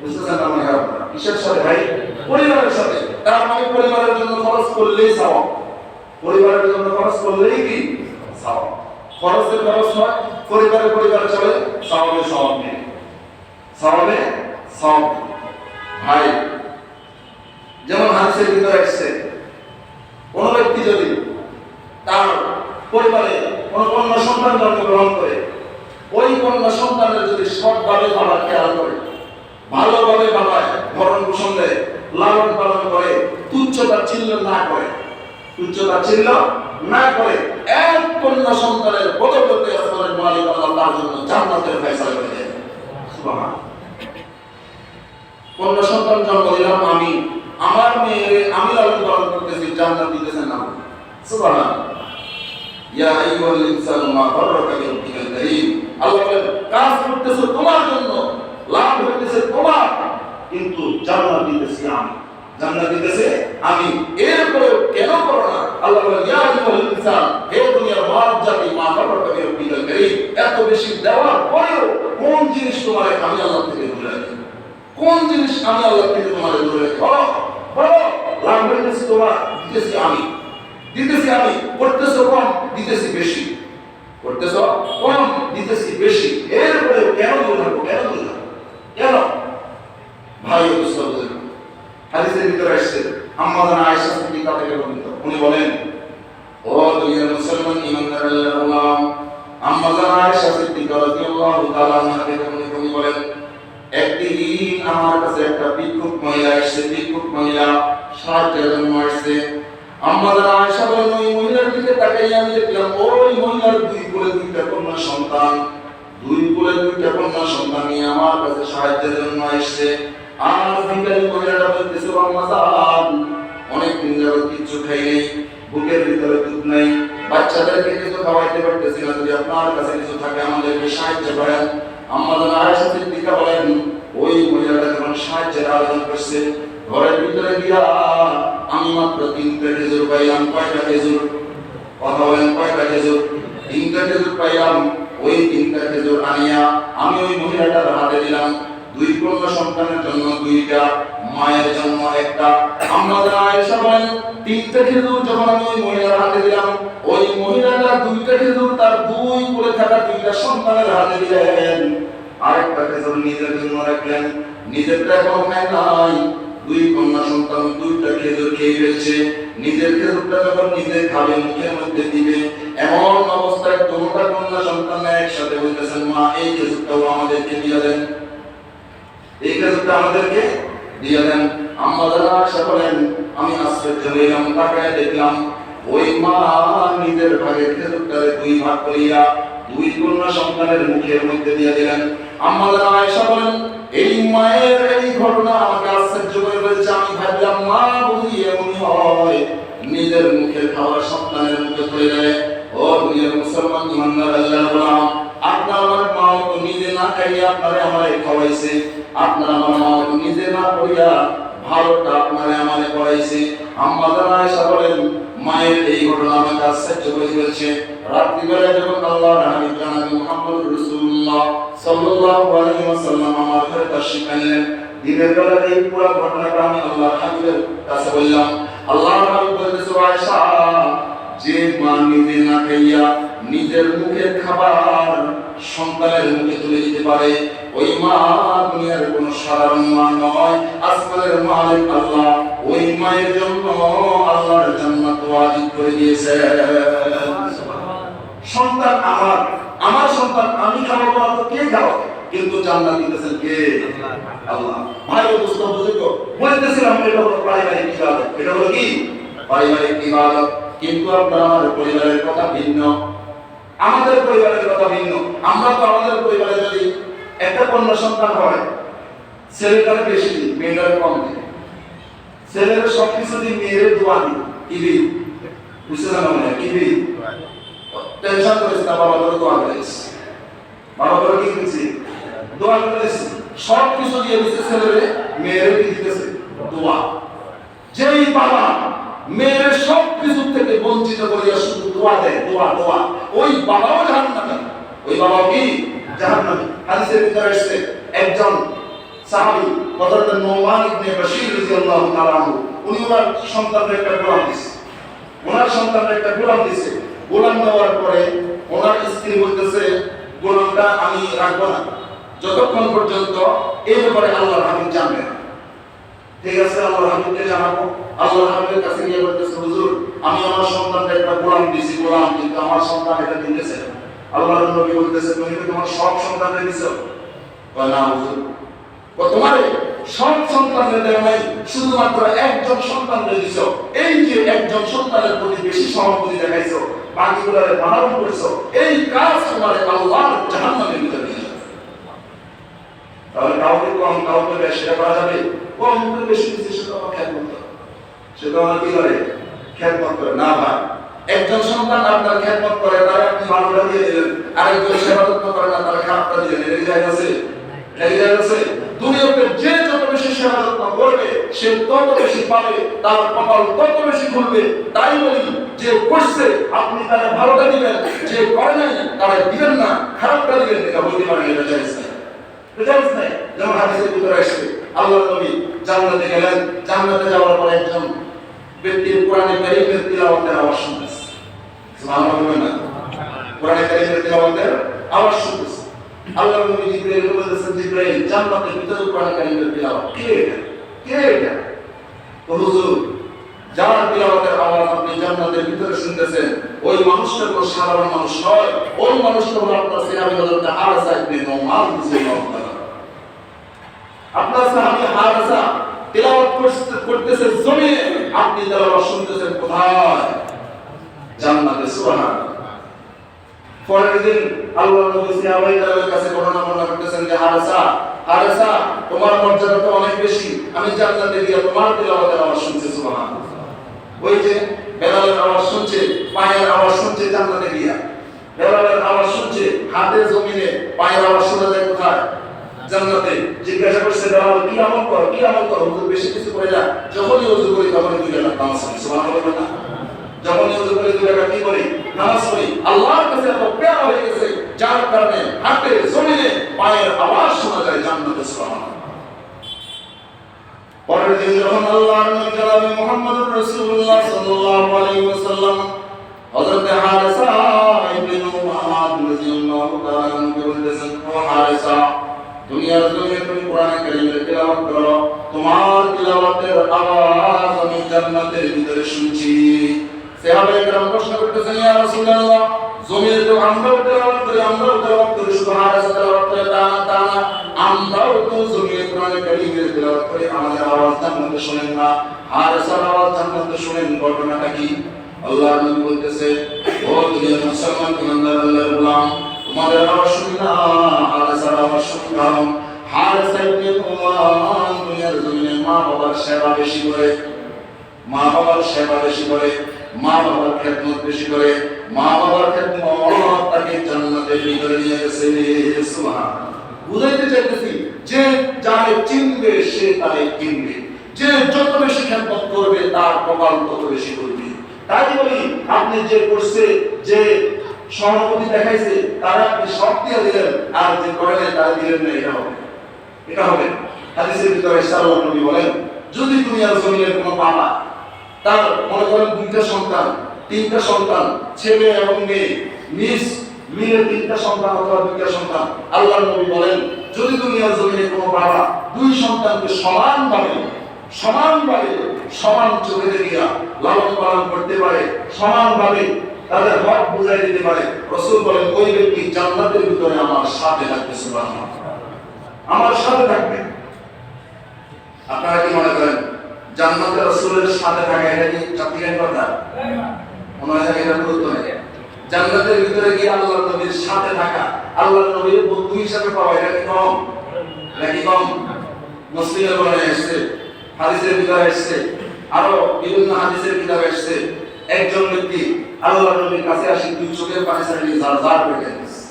বুঝতেছেন না মনে হয় আপনারা? কিসের সাথে ভাই? পরিবারের সাথে। তার মানে পরিবারের জন্য খরচ করলেই সওয়াব, পরিবারের জন্য খরচ করলেই কি সওয়াব। খরচের খরচ হয়, পরিবার চলে, সওয়াবে সওয়াব নেই, সওয়াবে সওয়াব। ভাই যেমন হাদিসের ভিতরে আসছে, কোন ব্যক্তি যদি তার পরিবারে কোন কন্যা সন্তান জন্মগ্রহণ করে, ওই কন্যা সন্তানের যদি সৎভাবে বাবা খেয়াল করে, ভালোভাবে বাবা ভরণ পোষণ দেয়, লালন পালন করে, তুচ্ছ-তাচ্ছিল্য না করে, তুচ্ছ-তাচ্ছিল্য না করে, এক কন্যা সন্তানের বদৌলতে আসমানের মালিক আল্লাহ তার জন্য জান্নাতের ফয়সালা করে দেন। সুবহানাল্লাহ। কন্যা সন্তান জন্ম দিলাম আমি, আমার মেয়ে আমি লালন পালন করতেছি, জান্নাত দিতেছেন না। সুবহানাল্লাহ। ইয়া আইয়ুহাল ইনসানু মা গাররাকা বিরাব্বিকাল কারীম। আল্লাহ বলেন, কাজ করতেছো তোমার জন্য, লাভ হইতেছে তোমার, কিন্তু জান্নাত দিতেছি আমি, জান্নাত দিতেছে আমি। এরপরেও কেন করো না? আল্লাহ বলেন, ইয়া আইয়ুহাল ইনসান, হে দুনিয়ার মানব জাতি, মা গাররাকা বিরাব্বিকাল কারীম, এত বেশি দেওয়ার পরেও কোন জিনিস তোমারে আমি আল্লাহ থেকে দূরে রাখি? কোন জিনিস আমি আল্লাহ থেকে তোমারে দূরে রাখি? বলো বলো। লাভ হইতেছে তোমার, দিতেছি আমি, দিতেছি আমি। করতেছো কম, দিতেছি বেশি, করতেছো কম, দিতেছি বেশি। এরপরে কেন দূরে থাকবো? কেন দূরে থাকবো? কেন? ভাই বুঝতে হাদিসের ভিতরে আসছে, আম্মা জানা আয়েশা সিদ্দিকা থেকে বর্ণিত, উনি বলেন, ও দুনিয়ার মুসলমান ইমানদার আল্লাহর গোলাম, আম্মা জান আয়েশা সিদ্দিকা রাদিয়াল্লাহু তাআলা আনহাকে উনি বলেন, একদিন আমার কাছে একটা ভিক্ষুক মহিলা এসেছে, ভিক্ষুক মহিলা সাহায্যের জন্য আসছে। আম্মা জান আয়েশা বলেন, ওই মহিলার দিকে তাকাই আমি দেখলাম ওই মহিলার দুই কোলে দুইটা কন্যা সন্তান, দুই কোলে দুইটা কন্যা সন্তান নিয়ে আমার কাছে সাহায্যের জন্য আসছে। আর ভিখারি মহিলাটা বলতেছে, আম্মা জান অনেক দিন যাবত কিচ্ছু খাই নেই, বুকের ভিতরে দুধ নাই, বাচ্চাদেরকে কিছু খাওয়াইতে পারতেছি না, যদি আপনার কাছে কিছু থাকে আমাদেরকে সাহায্য করেন। আম্মা জান আয়েশা সিদ্দিকা বলেন, ওই মহিলাটা যখন সাহায্যের আবেদন করছে, ঘরের ভিতরে গিয়া আমি মাত্র 3টা খেজুর পাইলাম। কয়টা খেজুর? কথা বলেন, কয়টা খেজুর? 3টা খেজুর পাইলাম। ওই 3টা খেজুর আনিয়া আমি ওই মহিলাটার হাতে দিলাম। দুই কন্যা সন্তানের জন্য 2টা, মায়ের জন্য 1টা। আম্মা জান আয়েশা বলেন, 3টা খেজুর যখন আমি ওই মহিলার হাতে দিলাম, ওই মহিলাটা 2টা খেজুর তার দুই কোলে থাকা 2টা সন্তানের হাতে দিলেন। আরেকটা খেজুর নিজের জন্য রাখলেন, নিজেরটা এখনো খায় নাই। দুই কন্যা সন্তান 2টা খেজুর খেয়ে ফেলছে, নিজের খেজুরটা যখন নিজে খাবে, মুখের মধ্যে দিবে, এমন অবস্থায় দুটো কন্যা সন্তান একসাথে বলতেছেন, মা এই খেজুরটাও আমাদেরকে দিয়ে দেন, এই খেজুরটা আমাদেরকে দিয়ে দেন। আম্মা জান আয়েশা বলেন, আমি আশ্চর্য হইলাম, তাকায় দেখলাম ওই মা নিজের ভাগের খেজুরটারে 2 ভাগ করিয়া 2 কন্যা সন্তানের মুখের মধ্যে দিয়ে দিলেন। আম্মা জান আয়েশা বলেন, এই মায়ের এই ঘটনা আমাকে আশ্চর্য করে ফেলেছে। আমি ভাবলাম মা বুঝি এমনই হয়, নিজের মুখের খাবার সন্তানের মুখে তুলে দেয়। ও দুনিয়ার মুসলমান ইমানদার আল্লাহর গোলাম, আপনার আমার মা তো নিজে না খাইয়া আপনারে আমারে খাওয়াইছে, আপনার আমার মা তো নিজে না করিয়া ভালোটা আপনারে আমারে করাইছে। আম্মা জান আয়েশা বলেন, মায়ের এই ঘটনা আমাকে আশ্চর্য করে ফেলেছে। রাত্রিবেলা যখন আল্লাহর হাবিব জনাবে মুহাম্মদ রাসূলুল্লাহ সাল্লাল্লাহু আলাইহি ওয়াসাল্লাম আমার ঘরে তাশরীফ আনলেন, দিনের বেলা এই পুরো ঘটনাটা আমি আল্লাহর হাবিবের কাছে বললাম। আল্লাহর হাবিব বলতেছে, আয়েশা, যে মা নিজে না খাইয়া নিজের মুখের খাবার সন্তানের মুখে তুলে দিতে পারে, ওই মা দুনিয়ার কোন সাধারণ মা নয়, আসমানের মালিক আল্লাহ ওই মায়ের জন্য আল্লাহর জান্নাত ওয়াজিব করে দিয়েছে। সন্তান আমার, আমার সন্তান আমি খাওয়াবো না তো কে খাওয়াবে? কিন্তু জান্নাত দিতেছেন কে? আল্লাহ। ভাই ও দোস্ত বুঝুক, বলতেছিলাম এটা হলো পারিবারিক ইবাদত। এটা হলো কি? পারিবারিক ইবাদত। কিন্তু আপনার আমার পরিবারের কথা ভিন্ন, আমাদের পরিবারের কথা ভিন্ন। আমরা তো আমাদের পরিবারে যদি একটা কন্যা সন্তান হয়, ছেলেটারে বেশি দিই, মেয়েটারে কম দিই। ছেলের সবকিছু দিই, মেয়ের দোয়া দিই। কি দিই? বুঝতে না মনে কি দিই? টেনশন করেছি না, বাবা করে দোয়া করেছি, বাবা করে কি দিচ্ছি? দোয়া করেছি। সব কিছু দিয়ে দিচ্ছে ছেলেরে, মেয়ের কি দিতেছে? দোয়া। যেই বাবা মেয়ের সব কিছু থেকে বঞ্চিত করিয়া শুধু দোয়া দেয়, দোয়া দোয়া, ওই বাবাও জাহান্নামী। ওই বাবা কি? জাহান্নামী। হাদিসের ভিতরে এসেছে, একজন সাহাবী হযরত নোমান ইবনে বাশীর রাদিয়াল্লাহু তাআলা আনহু, উনি ওনার সন্তানকে একটা গোলাম দিয়েছে, ওনার সন্তানকে একটা গোলাম দিয়েছে। গোলাম দেওয়ার পরে ওনার স্ত্রী বলতেছে, গোলামটা আমি রাখবো না যতক্ষণ পর্যন্ত এই ব্যাপারে আল্লাহর হাবিব জানবেন। ঠিক আছে, আল্লাহর হাবিবকে জানাবো। আল্লাহর হাবিবের কাছে গিয়ে বলতেছে, হুজুর আমি আমার সন্তানকে একটা গোলাম দিয়েছি, গোলাম, কিন্তু আমার সন্তান এটা দিতেছে। আল্লাহর নবী বলতেছে, তুমি কি তোমার সব সন্তানকে দিছো? কয় না হুজুর। তোমার সব সন্তানকে দেয় নাই, শুধুমাত্র একজন সন্তানকে দিছো। এই যে একজন সন্তানের প্রতি বেশি সহানুভূতি দেখাইছো, বাকিগুলোরে বারণ করেছো, এই কাজ তোমার আল্লাহর জাহান্নামের ভিতরে নিয়ে যাবে। তাহলে কাউকে কম কাউকে বেশি করা যাবে? কম করে বেশি দিচ্ছে সেটা আমার খেয়াল করতে হবে, সেটা আমার কি করে? খেয়াল করে না। ভাই, একজন সন্তান আপনার খেয়াল করে, তারা আপনি ভালোটা দিয়ে দিলেন, আরেকজন সেবা যত্ন করে না, তারা খারাপটা দিলেন, এর জায়গা আছে? দুনিয়াতে যে যত বেশি সেবা যত্ন করবে, সে তত বেশি পাবে, তার কপাল তত বেশি খুলবে। তাই বলি, যে করছে আপনি তারা ভালোটা দিবেন, যে করে নাই তারা দিবেন না, খারাপটা দিবেন। এটা বলতে পারেন, এটা জায়েজ নাই, এটা জায়েজ নাই। যেমন হাদিসের ভিতরে আসছে, আল্লাহর নবী জান্নাতে গেলেন, জান্নাতে যাওয়ার পর একজন ব্যক্তির কোরআনে কারীমের তিলাওয়াতের আওয়াজ শুনতেছে। সুবহানাল্লাহ বলবেন না? কোরআনে কারীমের তিলাওয়াতের আওয়াজ শুনতেছে। আল্লাহর নবী জিবরাইল বলেছেন, জিবরাইল, জান্নাতের ভিতরে কোরআন কারীমের তিলাওয়াত কে এটা? কে এটা? হুজুর, যার তিলাওয়াতের আওয়াজ আপনি জান্নাতের ভিতরে শুনতেছেন, ওই মানুষটা তো সাধারণ মানুষ নয়, ওই মানুষটা হলো আপনার সাহাবী হযরত হারেসা ইবনে নুমান রাদিয়াল্লাহু তাআলা। আপনার সাহাবী হারেসা তেলাওয়াত করতেছে জমিনে, আপনি তেলাওয়াত শুনতেছেন কোথায়? জান্নাতে। সুবহানাল্লাহ। পরের দিন আল্লাহর নবী সাহাবাদের কাছে ঘটনা বর্ণনা করতেছেন যে হারেসা, হারেসা তোমার মর্যাদা তো অনেক বেশি, আমি জান্নাতে গিয়ে তোমার তেলাওয়াতের আওয়াজ শুনছি। সুবহানাল্লাহ। ওই যে বেলালের আওয়াজ শুনছে, পায়ের আওয়াজ শুনছে জান্নাতে গিয়া, বেলালের আওয়াজ শুনছে হাতে জমিনে, পায়ের আওয়াজ শোনা যায় কোথায়? জান্নাতে। জিজ্ঞাসা করছে বেলাল কি আমল কর, কি আমল কর? হুজুর বেশি কিছু করে না, যখনই ওযু করি তখনই 2 রাকাত নামাজ পড়ি। সুবহানাল্লাহ। যখনই ওযু করি 2 রাকাত কি করি? নামাজ পড়ি। আল্লাহর কাছে এত প্যারা হয়ে গেছে যার কারণে হাতে জমিনে পায়ের আওয়াজ শোনা যায় জান্নাতে। সুবহানাল্লাহ। পরের দিন যখন আল্লাহর নবী জনাব মুহাম্মদুর রাসূলুল্লাহ সাল্লাল্লাহু আলাইহি ওয়াসাল্লাম হযরত হারেসা ইবনে নুমান রাদিয়াল্লাহু তাআলা কে বলতেছেন, ও হারেসা, দুনিয়ার জমিনে তুমি কোরআন কারীমের তেলাওয়াত করো, তোমার তেলাওয়াতের আওয়াজ আমি জান্নাতের ভিতরে শুনছি। সাহাবায়ে কেরাম প্রশ্ন করতেছেন, ইয়া রাসূলুল্লাহ, জমিনে তো আমরাও তেলাওয়াত করি, শুধু হারেসা তেলাওয়াত করে তা না, আমরাও তো জমিনে কোরআন কারীমের তেলাওয়াত করি, আমাদের আওয়াজ জান্নাতে শুনেন না, হারেসার আওয়াজ জান্নাতে শুনেন, ঘটনাটা কি? আল্লাহর নবী বলতেছে, ও দুনিয়ার মুসলমান ইমানদার আল্লাহর গোলাম, তোমাদের আওয়াজ শুনি না, হারেসার আওয়াজ শুনি। কারণ হারেসা ইবনে নুমান দুনিয়ার জমিনে মা বাবার সেবা বেশি করে, মা বাবার সেবা বেশি করে, মা বাবার খেদমত বেশি করে, মা বাবার খেদমত তাকে জান্নাতের ভিতরে নিয়ে গেছে। সুবহানাল্লাহ। বুঝাইতে চাইতেছি যে যারে চিনবে সে তারে কিনবে, যে যত বেশি খেদমত করবে তার কপাল তত বেশি করবে। তাই বলি, আপনি যে করছে, যে সহানুভূতি দেখাইছে তারা আপনি সব দিয়ে দিলেন, আর যে করেন তারা দিলেন না, এটা হবে, এটা হবে। হাদিসের ভিতরে আল্লাহর নবী বলেন, যদি তুমি আর জমিনের কোনো বাবা তার মনে করেন 2টা সন্তান, 3টা সন্তান, ছেলে এবং মেয়ে, মিলে 3টা সন্তান অথবা 2টা সন্তান, আল্লাহর নবী বলেন, যদি দুনিয়ার জমিনে কোনো বাবা 2 সন্তানকে সমানভাবে সমান চোখে দেখিয়া লালন পালন করতে পারে, সমানভাবে তাদের হক বুঝাই দিতে পারে, রাসূল বলেন ওই ব্যক্তি জান্নাতের ভিতরে আমার সাথে থাকবে। সুবহানাল্লাহ। আমার সাথে থাকবে। আপনারা কি মনে করেন জান্নাতে রাসূলের সাথে থাকা এটা কি চাকরির কথা? মনে হয় এটা গুরুত্ব নেই। জান্নাতের ভিতরে গিয়ে আল্লাহর নবীর সাথে থাকা, আল্লাহর নবীর বন্ধু হিসেবে পাওয়া, এটা কি কম? নাকি কম? মুসলিমের বর্ণনায় এসেছে, হাদিসের ভিতরে এসেছে, আরো বিভিন্ন হাদিসের কিতাবে এসেছে, একজন ব্যক্তি আল্লাহর নবীর কাছে আসি 2 চোখের পানি ছাড়িয়ে জার করে গেছে।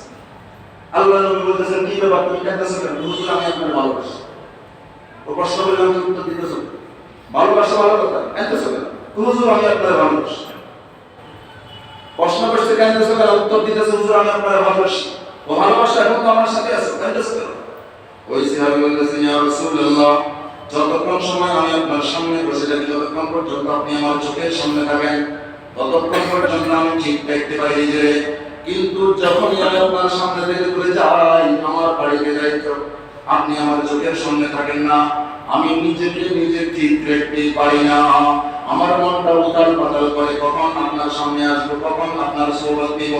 আল্লাহর নবী বলতেছেন, কি ব্যাপার, তুমি কাঁদতেছো কেন? হুজুর, আমি আপনাকে ভালোবাসি। ও প্রশ্ন করলে আমি উত্তর দিতেছো, ভালোবাসা ভালো কথা, কাঁদতেছো কেন? হুজুর, আমি আপনাকে ভালোবাসি। প্রশ্ন করতে কাঁদতেছো কেন? উত্তর দিতেছো, হুজুর, আমি আপনাকে ভালোবাসি। ও ভালোবাসা এখন তো আমার সাথে আছে, কাঁদতেছো কেন? ওই সাহাবী বলতেছেন, ইয়া রাসূলুল্লাহ, যতক্ষণ সময় আমি আপনার সামনে বসে থাকি, যতক্ষণ পর্যন্ত আপনি আমার চোখের সামনে থাকেন, ততক্ষণ পর্যন্ত আমি ঠিক দেখতে পাই নিজেরে, কিন্তু যখনই আমি আপনার সামনে থেকে দূরে যাই, আমার বাড়িতে যাই, তো আপনি আমার চোখের সামনে থাকেন না, আমি নিজেকে নিজে ঠিক দেখতে পারি না, আমার মনটা উতাল পাতাল করে, কখন আপনার সামনে আসবো, কখন আপনার সোহবত দিব।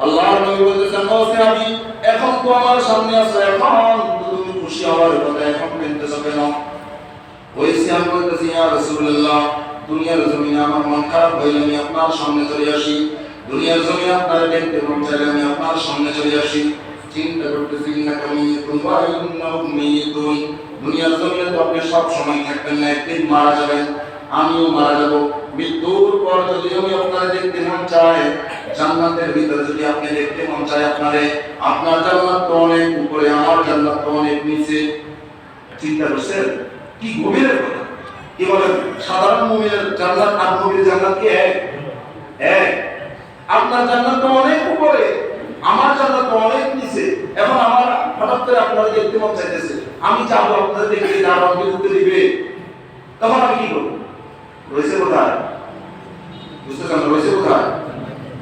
আল্লাহর নবী বলতেছেন, ও সাহাবী, এখন তো আমার সামনে আছো, এখন তুমি খুশি হওয়ার কথা, এখন কাঁদতেছো কেন? ওই সাহাবী বলতেছে, ইয়া রাসূলুল্লাহ, দুনিয়ার জমিনে আমার মন খারাপ হইলে আমি আপনার সামনে চলে আসি, দুনিয়ার জমিনে আপনারা দেখতে মন চাইলে আমি আপনার সামনে চলে আসি, চিন্তা করতেছি না দুনিয়ার জমিনে তো আপনি সব সময় থাকবেন না, একদিন মারা যাবেন, আমিও মারা যাব, মৃত্যুর পর যদি আমি আপনারা দেখতে মন চায়, জান্নাতের ভিতরে যদি আপনি দেখতে মন চায় আপনারে, আপনার জান্নাত তো অনেক উপরে, আমার জান্নাত তো অনেক নিচে। চিন্তা করছেন কি গভীরের কথা? কি বলেন, সাধারণ মুমিনের জান্নাত আর নবীর জান্নাত কি এক? আপনার জান্নাত তো অনেক উপরে, আমার জান্নাত তো অনেক নিচে। এখন আমার হঠাৎ করে আপনারা দেখতে মন চাইতেছে, আমি যাবো আপনাদের দেখতে, যাবো আমাকে উঠতে দিবে, তখন আমি কি করবো? রয়েছে কোথায়? বুঝতে পারেন রয়েছে কোথায়?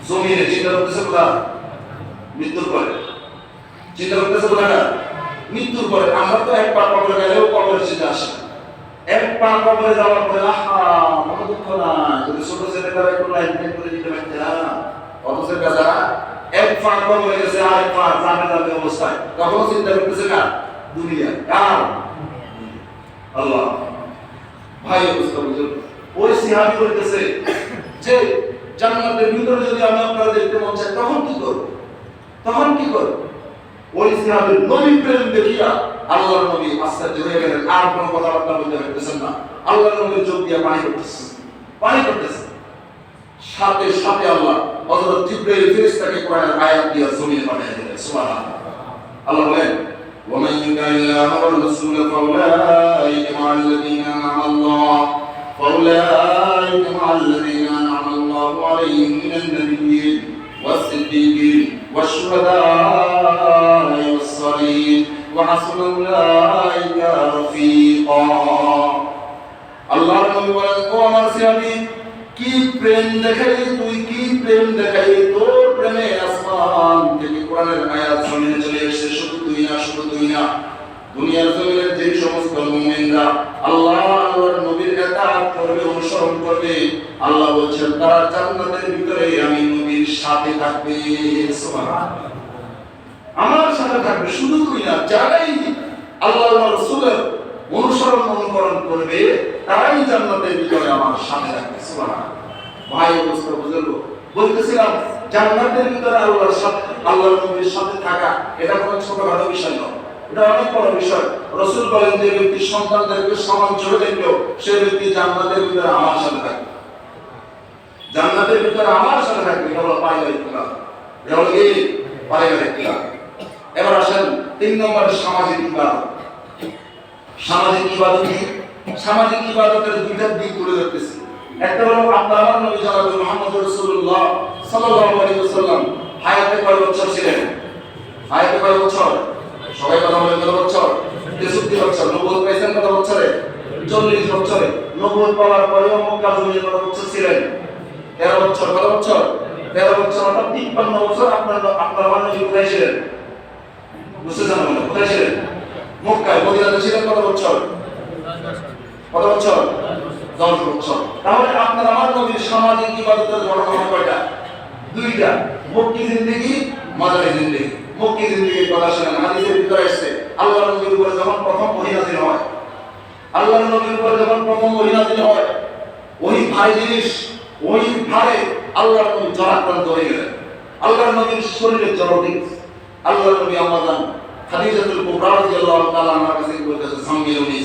জমিনে। চিন্তা করতেছে কোথায়? মৃত্যুর পরে। চিন্তা করতেছে কোথায়? মৃত্যুর পরে। আমরা তো এক পা কবরে গেলেও কবরের চিন্তা আসে, এক পা কবরে যাওয়ার পরে আহা মনে দুঃখ নাই, যদি ছোট ছেলেটারা একটু লাইন করে দিতে পারছে না, অথচ বেচারা এক ফাঁক হয়ে গেছে আরেক ফাঁক জামে অবস্থায়, তখন চিন্তা করতেছে না দুনিয়া কার আল্লাহ। ভাই অবস্থা বুঝুন, ওই সিহাবি বলতেছে যে জান্নাতের ভিতরে যদি আমি আপনারা দেখতে মন চাই তখন কি করব, তখন কি করব? ওই সিহাবির নবী প্রেম দেখিয়া আল্লাহর নবী আশ্চর্য হয়ে গেলেন, আর কোনো কথাবার্তা বলতে পারতেছেন না। আল্লাহর নবীর চোখ দিয়ে পানি পড়তেছে। সাথে সাথে আল্লাহ হযরত জিবরাইল ফেরেশতাকে কোরআনের আয়াত দিয়ে জমিনে পাঠিয়ে দিলেন। সুবহানাল্লাহ। আল্লাহ বলেন ومن يطع الله والرسول فأولئك مع الذين أنعم الله عليهم من النبيين والصديقين والشهداء والصالحين وحسن أولئك رفيقا। আল্লাহর নবী বলেন, ও আমার সাহাবী, কি প্রেম দেখাই তুই, কি প্রেম দেখাই, তোর প্রেমে আসমান থেকে কোরআনের আয়াত জমিনে চলে এসেছে। শুধু তুই না, শুধু তুই না, দুনিয়ার জমিনের যে সমস্ত মুমিনরা আল্লাহর নবীর ইতাআত করবে, অনুসরণ করবে, আল্লাহ বলছেন তারা জান্নাতের ভিতরে আমি নবীর সাথে থাকবে। সুবহানাল্লাহ। আমার সাথে থাকবে, শুধু তুই না, যারাই আল্লাহর রাসূলের অনুকরণ করবে তারাই জান্নাতের ভিতরে আমার সাথে থাকবে। সুবহানাল্লাহ। ভাই অবস্থা বুঝলো, বলতেছিলাম জান্নাতের ভিতরে আল্লাহর সাথে, আল্লাহর নবীর সাথে থাকা এটা কোনো ছোটখাটো বিষয় নয়, এটা অনেক বড় বিষয়। রাসূল বলেন যে ব্যক্তি সন্তানদেরকে সমান চোখে দেখলো সে ব্যক্তি জান্নাতের ভিতরে আমার সাথে থাকবে, জান্নাতের ভিতরে আমার সাথে থাকবে। এটা হলো পারিবারিক ইবাদত, এটা হলো কি পারিবারিক ইবাদত। এবার আসেন 3 নম্বরে সামাজিক ইবাদত। সামাজিক ইবাদত কি? সামাজিক ইবাদতের দুইটা দিক তুলে ধরতেছি। একটা হলো আপনার আমার নবী জনাব মুহাম্মদ রাসূলুল্লাহ সাল্লাল্লাহু আলাইহি ওয়াসাল্লাম হায়াতে কয় বছর ছিলেন? হায়াতে কয় বছর? সবাই কথা বলেন, কত বছর? 63 বছর। নবুয়ত পাইছেন কত বছরে? 40 বছরে। নবুয়ত পাওয়ার পরেও মক্কা জমিনে কত বছর ছিলেন? 13 বছর। কত বছর? 13 বছর, অর্থাৎ 53 বছর আপনার আমার নবী কোথায় ছিলেন? বুঝতেছেন না? কোথায় ছিলেন? মক্কায়। মদিনাতে ছিলেন কত বছর? কত বছর? 10 বছর। তাহলে আপনার আমার নবীর সামাজিক ইবাদতের ঘটনা কয়টা? দুইটা, মক্কি জিন্দেগি, মাদানী জিন্দেগি। মক্কি জিন্দেগির কথা শুনেন, হাদিসের ভিতরে আসছে আল্লাহর নবীর উপরে যখন প্রথম ওহী নাযিল হয়, আল্লাহর নবীর উপরে যখন প্রথম ওহী নাযিল হয়, ওহী ভারী জিনিস, ওহী ভারে আল্লাহর নবী জ্বরাক্রান্ত হয়ে গেলেন। আল্লাহর নবীর শরীরে জ্বর উঠে গেছে। আল্লাহর নবী আম্মাজান খাদিজাতুল কুবরা রাদিয়াল্লাহু তাআলা আনহার কাছে বলতেছে, সম্মিলনী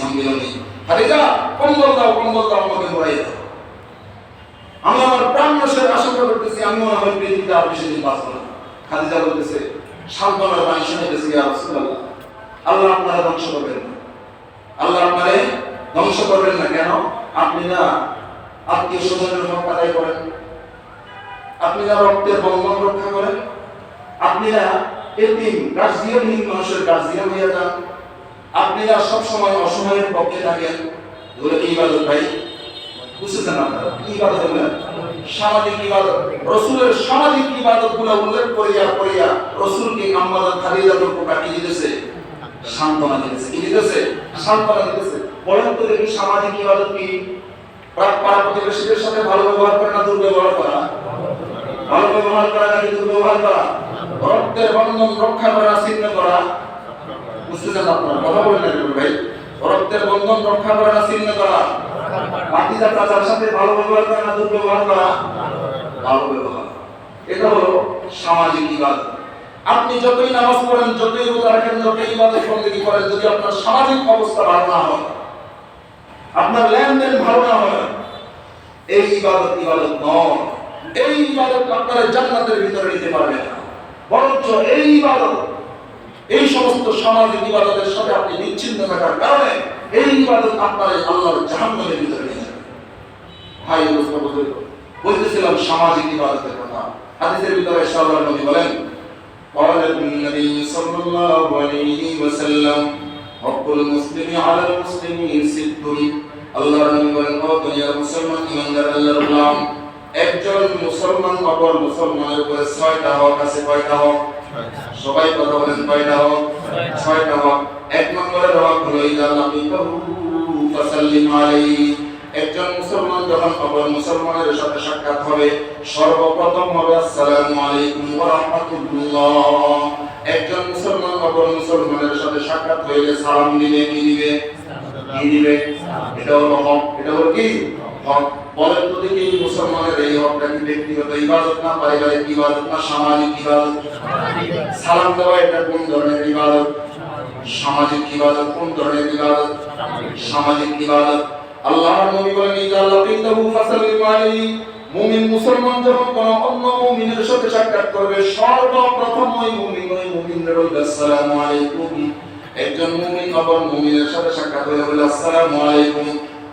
খাদিজা, কম্বল দাও আমাকে ঘুরাই দাও, আমি আমার প্রাণ নাশের আশঙ্কা করতেছি, আমি মনে হয় পৃথিবীতে আর বেশি দিন বাঁচব না। খাদিজা বলতেছে, সান্ত্বনার বাণী শুনাইতেছি, ইয়া রাসূলুল্লাহ, আল্লাহ আপনারা ধ্বংস করবেন না, আল্লাহ আপনারে ধ্বংস করবেন না। কেন? আপনি না আত্মীয় স্বজনের হক আদায় করেন, আপনি না রক্তের বন্ধন রক্ষা করেন, আপনি না এতিম গার্জিয়ানহীন মানুষের গার্জিয়ান হয়ে যান, আপনি না সবসময় অসহায়ের পক্ষে থাকেন। এগুলো কি ইবাদত ভাই? বুঝতেছেন আপনারা? কি ইবাদত বলেন? সামাজিক ইবাদত। রাসূলের সামাজিক ইবাদতগুলো উল্লেখ করিয়া রাসূলকে আম্মাজান খাদিজাতুল কুবরা কি দিতেছে? সান্ত্বনা দিতেছে। কি দিতেছে? সান্ত্বনা দিতেছে। বলেন তো দেখি সামাজিক ইবাদত কি? পাড়া প্রতিবেশীদের সাথে ভালো ব্যবহার করা না দুর্ব্যবহার করা? ভালো ব্যবহার করা নাকি দুর্ব্যবহার করা? রক্তের বন্ধন রক্ষা করা, ছিন্ন করা। বুঝতেছেন আপনারা? কথা বলেন না ভাই। রক্তের বন্ধন রক্ষা করা না ছিন্ন করা? ভাতিজা চাচার সাথে ভালো ব্যবহার করা না দুর্ব্যবহার করা? ভালো ব্যবহার। এটা হলো সামাজিক ইবাদত। আপনি যতই নামাজ পড়েন, যতই রোজা রাখেন, যতই ইবাদত বন্দেগী করেন, যদি আপনার সামাজিক অবস্থা ভালো না হয়, আপনার লেনদেন ভালো না হয়, এই ইবাদত নয়। এই ইবাদত আপনারা জান্নাতের ভিতরে নিতে পারবে না। বরঞ্চ এই ইবাদত, এই সমস্ত সামাজিক ইবাদতের সাথে আপনি বিচ্ছিন্ন থাকার কারণে এই ইবাদত আপনার আল্লাহর জাহান্নামের ভিতরে নিয়ে যাবে। ভাই বলতেছিলাম সামাজিক ইবাদতের কথা। হাদিসের ভিতরে আল্লাহর নবী বলেন, قال النبي صلى الله عليه وسلم حق المسلم على المسلم ست। আল্লাহর নবী বলেন, ও দুনিয়ার মুসলমান ইমানদার আল্লাহর গোলাম, একজন মুসলমান অপর মুসলমানের উপরে 6টা হক আছে। কয়টা হক? সবাই কথা বলেন, কয়টা হক? 6টা হক। এক নম্বরের হক হলো ইযা লাকিতাহু ফাসাল্লিম আলাইহি, একজন মুসলমান যখন অপর মুসলমানের সাথে সাক্ষাৎ হবে সর্বপ্রথম হবে আসসালামু আলাইকুম ওয়া রাহমাতুল্লাহ। একজন মুসলমান অপর মুসলমানের সাথে সাক্ষাৎ হইলে সালাম দিবে, কি দিবে? এটা হলো হক। এটা হলো কি হক? বলেন তো দেখি মুসলমানের এই হকটা কি ব্যক্তিগত ইবাদত না পারিবারিক ইবাদত না সামাজিক ইবাদত? সালাম দেওয়া এটা কোন ধরনের ইবাদত? সামাজিক ইবাদত। কোন ধরনের ইবাদত? সামাজিক ইবাদত। আল্লাহর নবী বলেন ইযা লাকিতাহু ফাসাল্লিমু আলাইহি, মুমিন মুসলমান যখন কোন অন্য মুমিনের সাথে সাক্ষাৎ করবে সর্বপ্রথম ওই মুমিনের বলবে আসসালামু আলাইকুম। একজন মুমিন অপর মুমিনের সাথে সাক্ষাৎ হলে বলে আসসালামু আলাইকুম।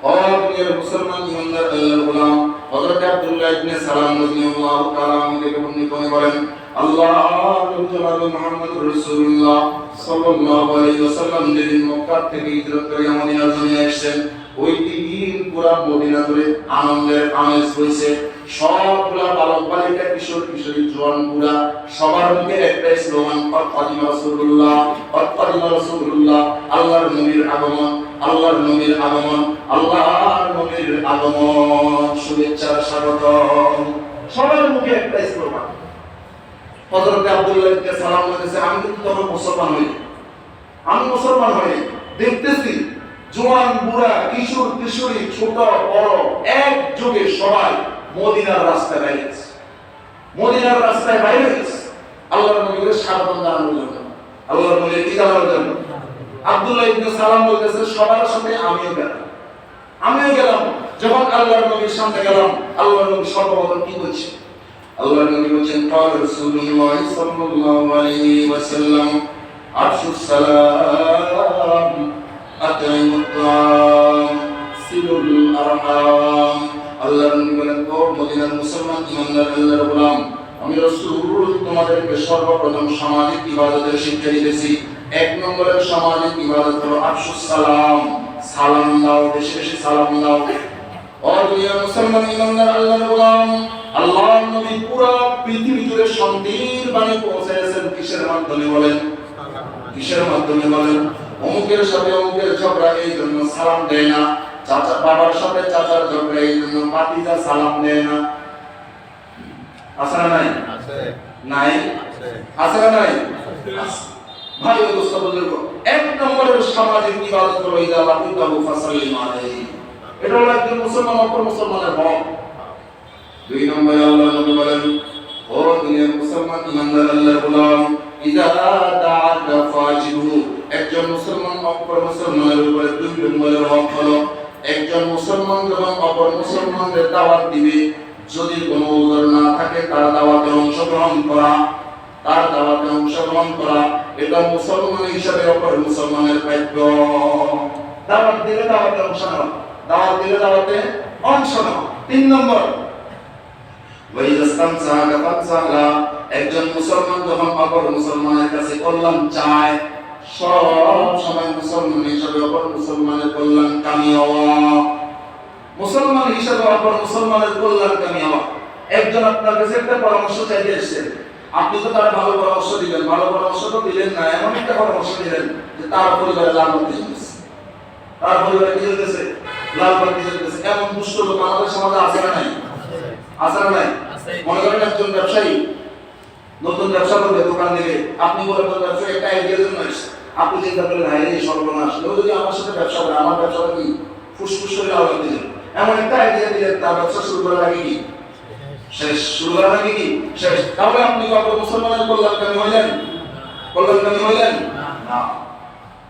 ও প্রিয় মুসলমান ইমানদার আল্লাহর গোলাম, হযরত আব্দুল্লাহ ইবনে সালাম রাদিয়াল্লাহু তাআলা থেকে বর্ণিত বলেন আল্লাহর জনাব মুহাম্মদুর রাসূলুল্লাহ সাল্লাল্লাহু আলাইহি ওয়াসাল্লাম যেদিন মক্কা থেকে হিজরত করে মদিনার জমিনে আসেন ওই দিন পুরা মদিনা জুড়ে আনন্দের আমেজ হয়েছে। সবগুলা বালক বালিকা কিশোর কিশোরী জওয়ান বুড়া সবার মুখে একটাই স্লোগান ফাতিমা রাসূলুল্লাহ, ফাতিমা রাসূলুল্লাহ। আল্লাহর নবীর আগমন, আল্লাহর নবীর আগমন, আল্লাহর নবীর আগমন, শুভেচ্ছা স্বাগতম। সবার মুখে একটাই স্লোগান। হযরত আব্দুল্লাহ ইবনে সালাম বলেছে আমি কিন্তু তখন মুসলমান হই, আমি মুসলমান হই, দেখতেছি জওয়ান বুড়া কিশোর কিশোরী ছোট বড় একযোগে সবাই মদিনার রাস্তায় বাইরে গেছে, মদিনার রাস্তায় বাইরে গেছে আল্লাহর নবীকে স্বাগত জানানোর জন্য, আল্লাহর নবীকে কি জানানোর জন্য। আব্দুল্লাহ ইবনে সালাম বলতেছে সবার সাথে আমিও গেলাম। যখন আল্লাহর নবীর সামনে গেলাম আল্লাহর নবী সর্বপ্রথম কি বলছে? আল্লাহর নবী বলেন ক্বাল রাসূলুল্লাহ সাল্লাল্লাহু আলাইহি ওয়াসাল্লাম আফশুস সালাম আতাইমুত তাআম সিলুল আরহাম। আল্লাহর নবী বলেন ও মদিনার মুসলমান ইমানদার আল্লাহর গোলাম, আমি রাসূল তোমাদেরকে সর্বপ্রথম সামাজিক ইবাদতের শিক্ষা দিয়েছি। এক নম্বরের সামাজিক ইবাদত হলো আফশুস সালাম, সালাম দাও, বেশি বেশি সালাম দাও। ও দুনিয়ার মুসলমান ইমানদার আল্লাহর গোলাম, আল্লাহর নবী পুরো পৃথিবী জুড়ে শান্তির বাণী পৌঁছাইছেন কিসের মাধ্যমে বলেন? কিসের মাধ্যমে বলেন? অমুকের সাথে অমুকের ঝগড়া এই জন্য সালাম দেয় না, চাচা বাবার সাথে চাচার ঝগড়া এই জন্য ভাতিজা সালাম দেয় না। আছে না নাই? নাই? আছে না নাই? ভাই ও দোস্ত বুজুর্গ, এক নম্বরের সামাজিক ইবাদত হলো ইযা লাকিতাহু ফাসাল্লিমু আলাইহি। এটা হলো একজন মুসলমান অপর মুসলমানের হক। দুই নম্বরে আল্লাহর নবী বলেন ও দুনিয়ার মুসলমান ইমানদার আল্লাহর গোলাম, ইযা দাআকা ফাজিবু। একজন মুসলমান অপর মুসলমানের উপরে দুই নম্বরের হক হলো একজন মুসলমান যখন অপর মুসলমানদের দাওয়াত দিবে যদি কোনো উযর না থাকে তার দাওয়াতে অংশগ্রহণ করা, তার দাওয়াতে অংশগ্রহণ করা এটা মুসলমান হিসেবে অপর মুসলমানের দায়িত্ব। দাওয়াত দিলে দাওয়াতে অংশ নাও, দাওয়াত দিলে দাওয়াতে অংশ নাও। তিন নম্বর একজন মুসলমান যখন অপর মুসলমানের কাছে কল্যাণ চায় সব সময় মুসলমান হিসেবে অপর মুসলমানের কল্যাণ কামী হওয়া, মুসলমান হিসেবে অপর মুসলমানের কল্যাণ কামী হওয়া। একজন আপনার কাছে একটা পরামর্শ চাইতে এসেছেন, আপনি তো তার ভালো পরামর্শ দিলেন, ভালো পরামর্শ তো দিলেন না, এমন একটা পরামর্শ দিলেন যে তার পরিবারে লাল বাতি জ্বলতেছে, তার পরিবারে কি জ্বলতেছে? লাল বাতি জ্বলতেছে। এমন দুষ্ট লোক আমাদের সমাজে আছে না নাই? আছে না নাই? মনে করেন একজন ব্যবসায়ী নতুন ব্যবসা করবে, দোকান দিবে, আপনি বলে ব্যবসা একটা আইডিয়ার জন্য এসেছে, আপনি চিন্তা করলেন হায় এই সর্বনাশ, কেউ যদি আমার সাথে ব্যবসা করে আমার ব্যবসাটা কি ফুসফুস করে আলো লাগতে যাবে, এমন একটা আইডিয়া দিলেন তার ব্যবসা শুরু করার আগে কি শেষ, শুরু করার আগে কি শেষ। তাহলে আপনি অপর মুসলমানের কল্যাণকামী হইলেন? কল্যাণকামী হইলেন না।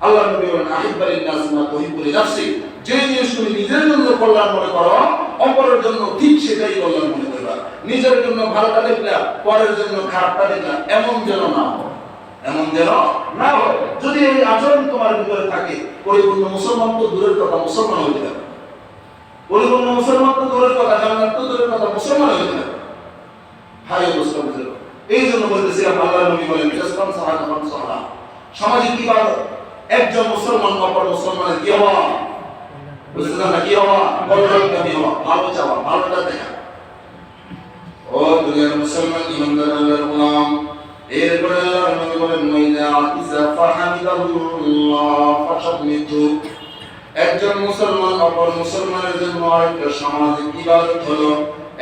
আল্লাহ নবী বলেন আহিব্বালিন নাস মা তুহিব্বু লিনাফসিক, যে জিনিস তুমি নিজের জন্য কল্যাণ মনে করো অপরের জন্য ঠিক সেটাই কল্যাণ মনে করবা। নিজের জন্য ভালোটা দেখলা পরের জন্য খারাপটা দেখলা, এমন যেন না হয়, এমন যেন না হয়। যদি এই আচরণ তোমার ভিতরে থাকে পরিপূর্ণ মুসলমান তো দূরের কথা মুসলমান হইতে পারে, পরিপূর্ণ মুসলমান তো দূরের কথা জান্নাত তো দূরের কথা মুসলমান হইতে পারে। ভাই অবস্থা বুঝলো, এই জন্য বলতেছিলাম আল্লাহর নবী বলেন ইসলাম সাহায্য সাহায্য সামাজিক ইবাদত একজন মুসলমান অপর মুসলমানের কি হওয়া, বুঝতেছেন না? কি হওয়া? কল্যাণকামী হওয়া, ভালো চাওয়া, ভালোটা দেখা। ও দুনিয়ার মুসলমান ইমানদার আল্লাহর গোলাম, এরপরে আল্লাহর নবী বলেন মাইদা আতিসা ফাহামিদাল্লাহ ফাশামিতু। একজন মুসলমান অপর মুসলমানের জন্য আরেকটা সামাজিক ইবাদত হলো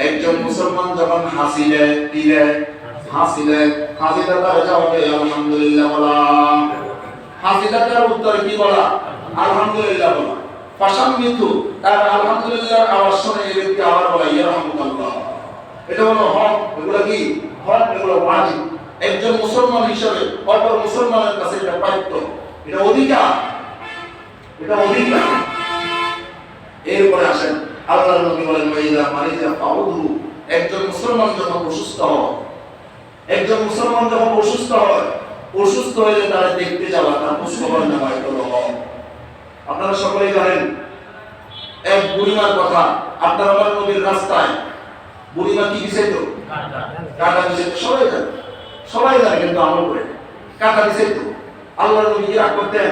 একজন মুসলমান যখন হাসি দেয় কি দেয় হাসিটা তার জবাবে আলহামদুলিল্লাহ বলা, হাসিটা তার উত্তরে কি বলা, আলহামদুলিল্লাহ বলা। ফাসাম্মিতু, তার আলহামদুলিল্লাহ আওয়াজ শুনে এই ব্যক্তি আবার বলে ইয়ারহামুকাল্লাহ। এটা হলো হক, এগুলো কি হক, এগুলো ওয়াজিব। একজন মুসলমান হিসেবে অপর মুসলমানের কাছে এটা প্রাপ্য, এটা অধিকার, এটা অধিকার। এরপরে আসেন আল্লাহর নবী বলেন মাইদা মারিজা ফাউদু, একজন মুসলমান যখন অসুস্থ হয়, একজন মুসলমান যখন অসুস্থ হয়, অসুস্থ হলে তারা দেখতে যাওয়া, তার খোঁজখবর নেওয়া, এগুলো হক। আপনারা সকলেই জানেন এক বুড়িমার কথা, আপনার আমার নবীর রাস্তায় বুড়িমা কি বিছাইতো, কাঁটা বিছাইতো, সবাই জানে কিন্তু আমল করে কাঁটা বিছাইতো। আল্লাহর নবী কি রাগ করতেন,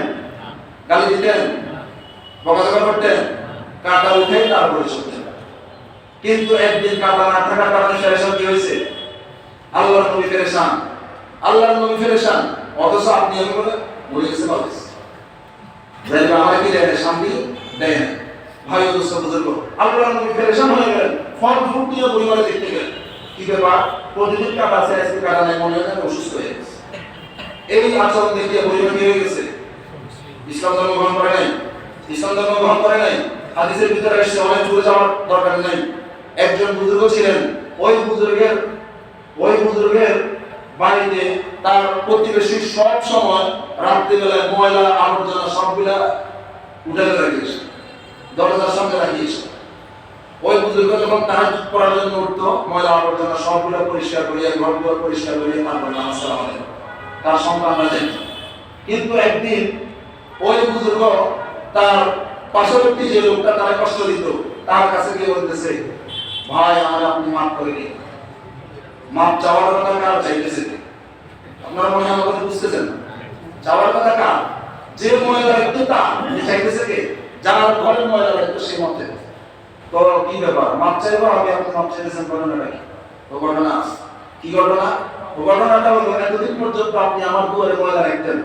গালি দিতেন, বকাঝকা করতেন, কাঁটা উঠে তারপরে শুনতেন। কিন্তু একদিন কাঁটা না থাকার কারণে ফেরেশান কি হয়েছে, আল্লাহর নবী ফেরেশান, অথচ আপনি আমি বলে বলে গেছে বাস যাই আমার কি দেয় শান্তি দেয় না। ভাই দোস্ত বুঝলো, আল্লাহর নবী ফেরেশান হয়ে গেলেন, ফল ফ্রুট নিয়ে পরিবারে দেখতে গেলেন, কি ব্যাপার প্রতিদিন কাঁটা আছে, আজকে কাঁটা নাই, মনে হয় অসুস্থ হয়ে গেছে। এই আচরণ দেখিয়ে পরিবার কি হয়ে গেছে, ইসলাম ধর্ম গ্রহণ করে নাই। হাদিসের ভিতরে এসে অনেক দূরে যাওয়ার দরকার নাই। একজন বুজুর্গ ছিলেন, ওই বুজুর্গের বাড়িতে তার প্রতিবেশী সব সময় রাত্রিবেলায় ময়লা আবর্জনা সবগুলা উঠে রাখিয়েছে, দরজার সামনে রাখিয়েছে। ওই বুজুর্গ যখন তাহাজ্জুদ পড়ার জন্য উঠতো, ময়লা আবর্জনা সবগুলা পরিষ্কার করিয়া ঘর পরিষ্কার করিয়া তারপর নামাজ পড়া হলেন, তার সন্তানরা যেত। কিন্তু একদিন ওই বুজুর্গ তার পার্শ্ববর্তী যে লোকটা তারা কষ্ট দিত, তার কাছে গিয়ে বলতেছে, ভাই আমার আপনি মাফ করে দিন। মাফ চাওয়ার কথা কার চাইতেছে, আপনারা মনে হয় আমাকে বুঝতেছেন না। চাওয়ার কথা কার, যে ময়লা রাখতো তার চাইতেছে কে, যার ঘরের ময়লা রাখতো সে মাপ চাইতেছে। তো কি ব্যাপার, মাপ চাইবো আমি, আপনি মাপ চাইতেছেন, ঘটনাটা কি? ও ঘটনা কি ঘটনা? ও ঘটনাটা হলো এতদিন পর্যন্ত আপনি আমার দুয়ারে ময়লা রাখতেন,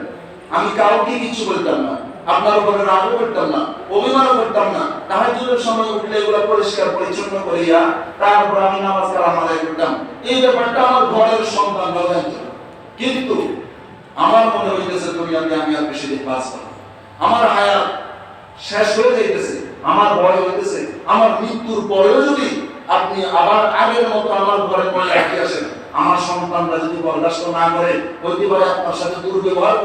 আমি কাউকে কিছু বলতাম না, আপনার উপরে রাগও করতাম না, অভিমানও করতাম না। তাহাজ্জুদের সময় উঠলে এগুলো পরিষ্কার পরিচ্ছন্ন করিয়া তারপর আমি নামাজ কালাম আদায় করতাম। এই ব্যাপারটা আমার ঘরের সন্তানরা জানত। কিন্তু আমার মনে হইতেছে তুমি আমি আর বেশি দিন বাঁচব না, আমার হায়াত শেষ হয়ে যাইতেছে, আমার বয়স হইতেছে, আমার মৃত্যুর পরেও যদি আপনি আবার আগের মতো আমার ঘরে ময়লা রেখে আসেন, আমার সন্তানরা যদি বরদাস্ত না করে, হইতে পারে আপনার সাথে দুর্ব্যবহার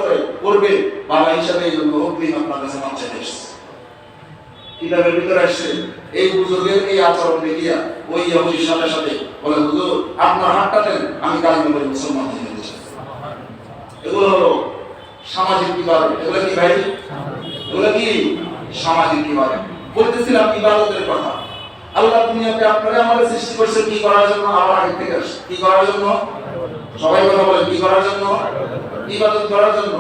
করবে, বাবা হিসাবে এই জন্য অগ্রিম আপনার কাছে মাপ চাইতে এসেছে। কিতাবের ভিতরে আসছে এই বুজুর্গের এই আচরণ দেখিয়া ওই ইহুদির সাথে সাথে বলে, হুজুর আপনার হাতটা দেন, আমি কালিমা পড়ে মুসলমান হয়ে যেতে চাই। এগুলো হলো সামাজিক ইবাদত। এগুলো কি ভাই, এগুলো কি সামাজিক ইবাদত। বলতেছিলাম ইবাদতের কথা। আল্লাহ দুনিয়াতে আপনারা আমাদের সৃষ্টি করেছে কি করার জন্য, আমার আগে থেকে আসছে কি করার জন্য, সবাই কথা বলেন কি করার জন্য, ইবাদত করার জন্য।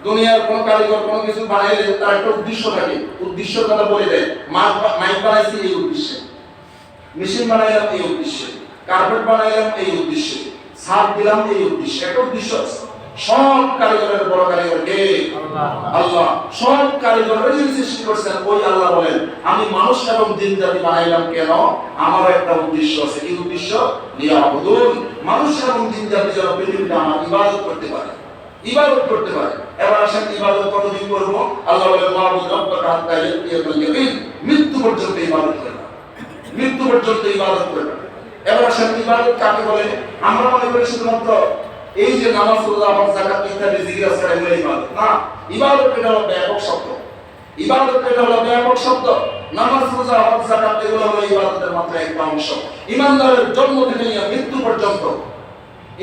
দুনিয়ার কোন কারিগর কোন কিছু বানাইলে তার একটা উদ্দেশ্য থাকে, উদ্দেশ্যের কথা বলে দেয়। মাইক বানাইছি এই উদ্দেশ্যে, মেশিন বানাইলাম এই উদ্দেশ্যে, কার্পেট বানাইলাম এই উদ্দেশ্যে, ছাদ দিলাম এই উদ্দেশ্যে, একটা উদ্দেশ্য আছে। সব কারিগরের বড় কারিগর কে, আল্লাহ। সব কারিগরের যিনি সৃষ্টি করেছেন ওই আল্লাহ বলেন, আমি মানুষ এবং জিন জাতি বানাইলাম কেন, আমার একটা উদ্দেশ্য আছে। কি উদ্দেশ্য? লিয়াবুদুন, মানুষ এবং জিন জাতি যেন পৃথিবীতে আমার ইবাদত করতে পারে, ইবাদত করতে পারে। এবার আসেন ইবাদত কতদিন করব? আল্লাহ বলেন মাবুদ রব্বাকা হাত্তা ইয়াতিয়াল ইয়াকিন, মৃত্যু পর্যন্ত ইবাদত করবে, মৃত্যু পর্যন্ত ইবাদত করবে। এবার আসেন ইবাদত কাকে বলে? আমরা মনে করি শুধুমাত্র এই যে নামাজ রোজা হজ যাকাত ইত্যাদি জিকির আজকার এগুলো ইবাদত না। ইবাদত এটা হলো ব্যাপক শব্দ, ইবাদত এটা হলো ব্যাপক শব্দ। নামাজ রোজা হজ যাকাত এগুলো হলো ইবাদতের মাত্র একটা অংশ। ইমানদারের জন্ম থেকে নিয়ে মৃত্যু পর্যন্ত,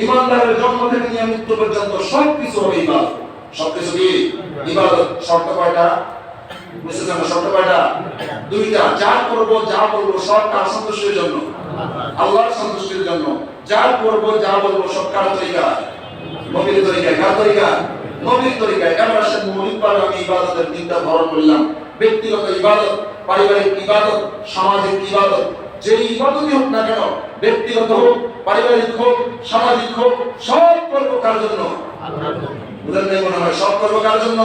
ইমানদারের জন্ম থেকে নিয়ে মৃত্যু পর্যন্ত সবকিছু হবে ইবাদত। সবকিছু কি ইবাদত। শর্ত কয়টা বুঝছেন? শর্ত কয়টা? দুইটা। যা করব যা বলবো সব কার সন্তুষ্টির জন্য, আল্লাহর সন্তুষ্টির জন্য। যা করব যা বলবো সব কার তরিকা, নবীর তরিকা। কার তরিকা? নবীর তরিকায়। এবার আসেন মৌলিকভাবে আমি ইবাদতের তিনটা ধরন বললাম। ব্যক্তিগত ইবাদত, পারিবারিক ইবাদত, সামাজিক ইবাদত। যে ইবাদতই হোক না কেন, ব্যক্তিগত হোক, পারিবারিক হোক, সামাজিক হোক, সব করব কার জন্য? আল্লাহর জন্য। বুঝলেন না মনে হয়? সব করব কার জন্য?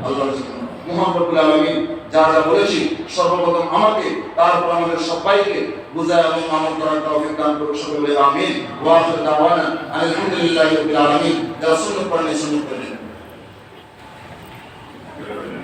আল্লাহর জন্য। মুহাম্মদ রব্বুল আলামিন যা যা বলেছি সর্বপ্রথম আমাকে তারপর আমাদের সবাইকে বুঝায় এবং আমল করার তৌফিক দান করুন। সকলে আমিন। ওয়া আখিরু দাওয়ানা আলহামদুলিল্লাহি রাব্বিল আলামিন। যা সুন্নাত পড়লে সুন্নাত পড়লে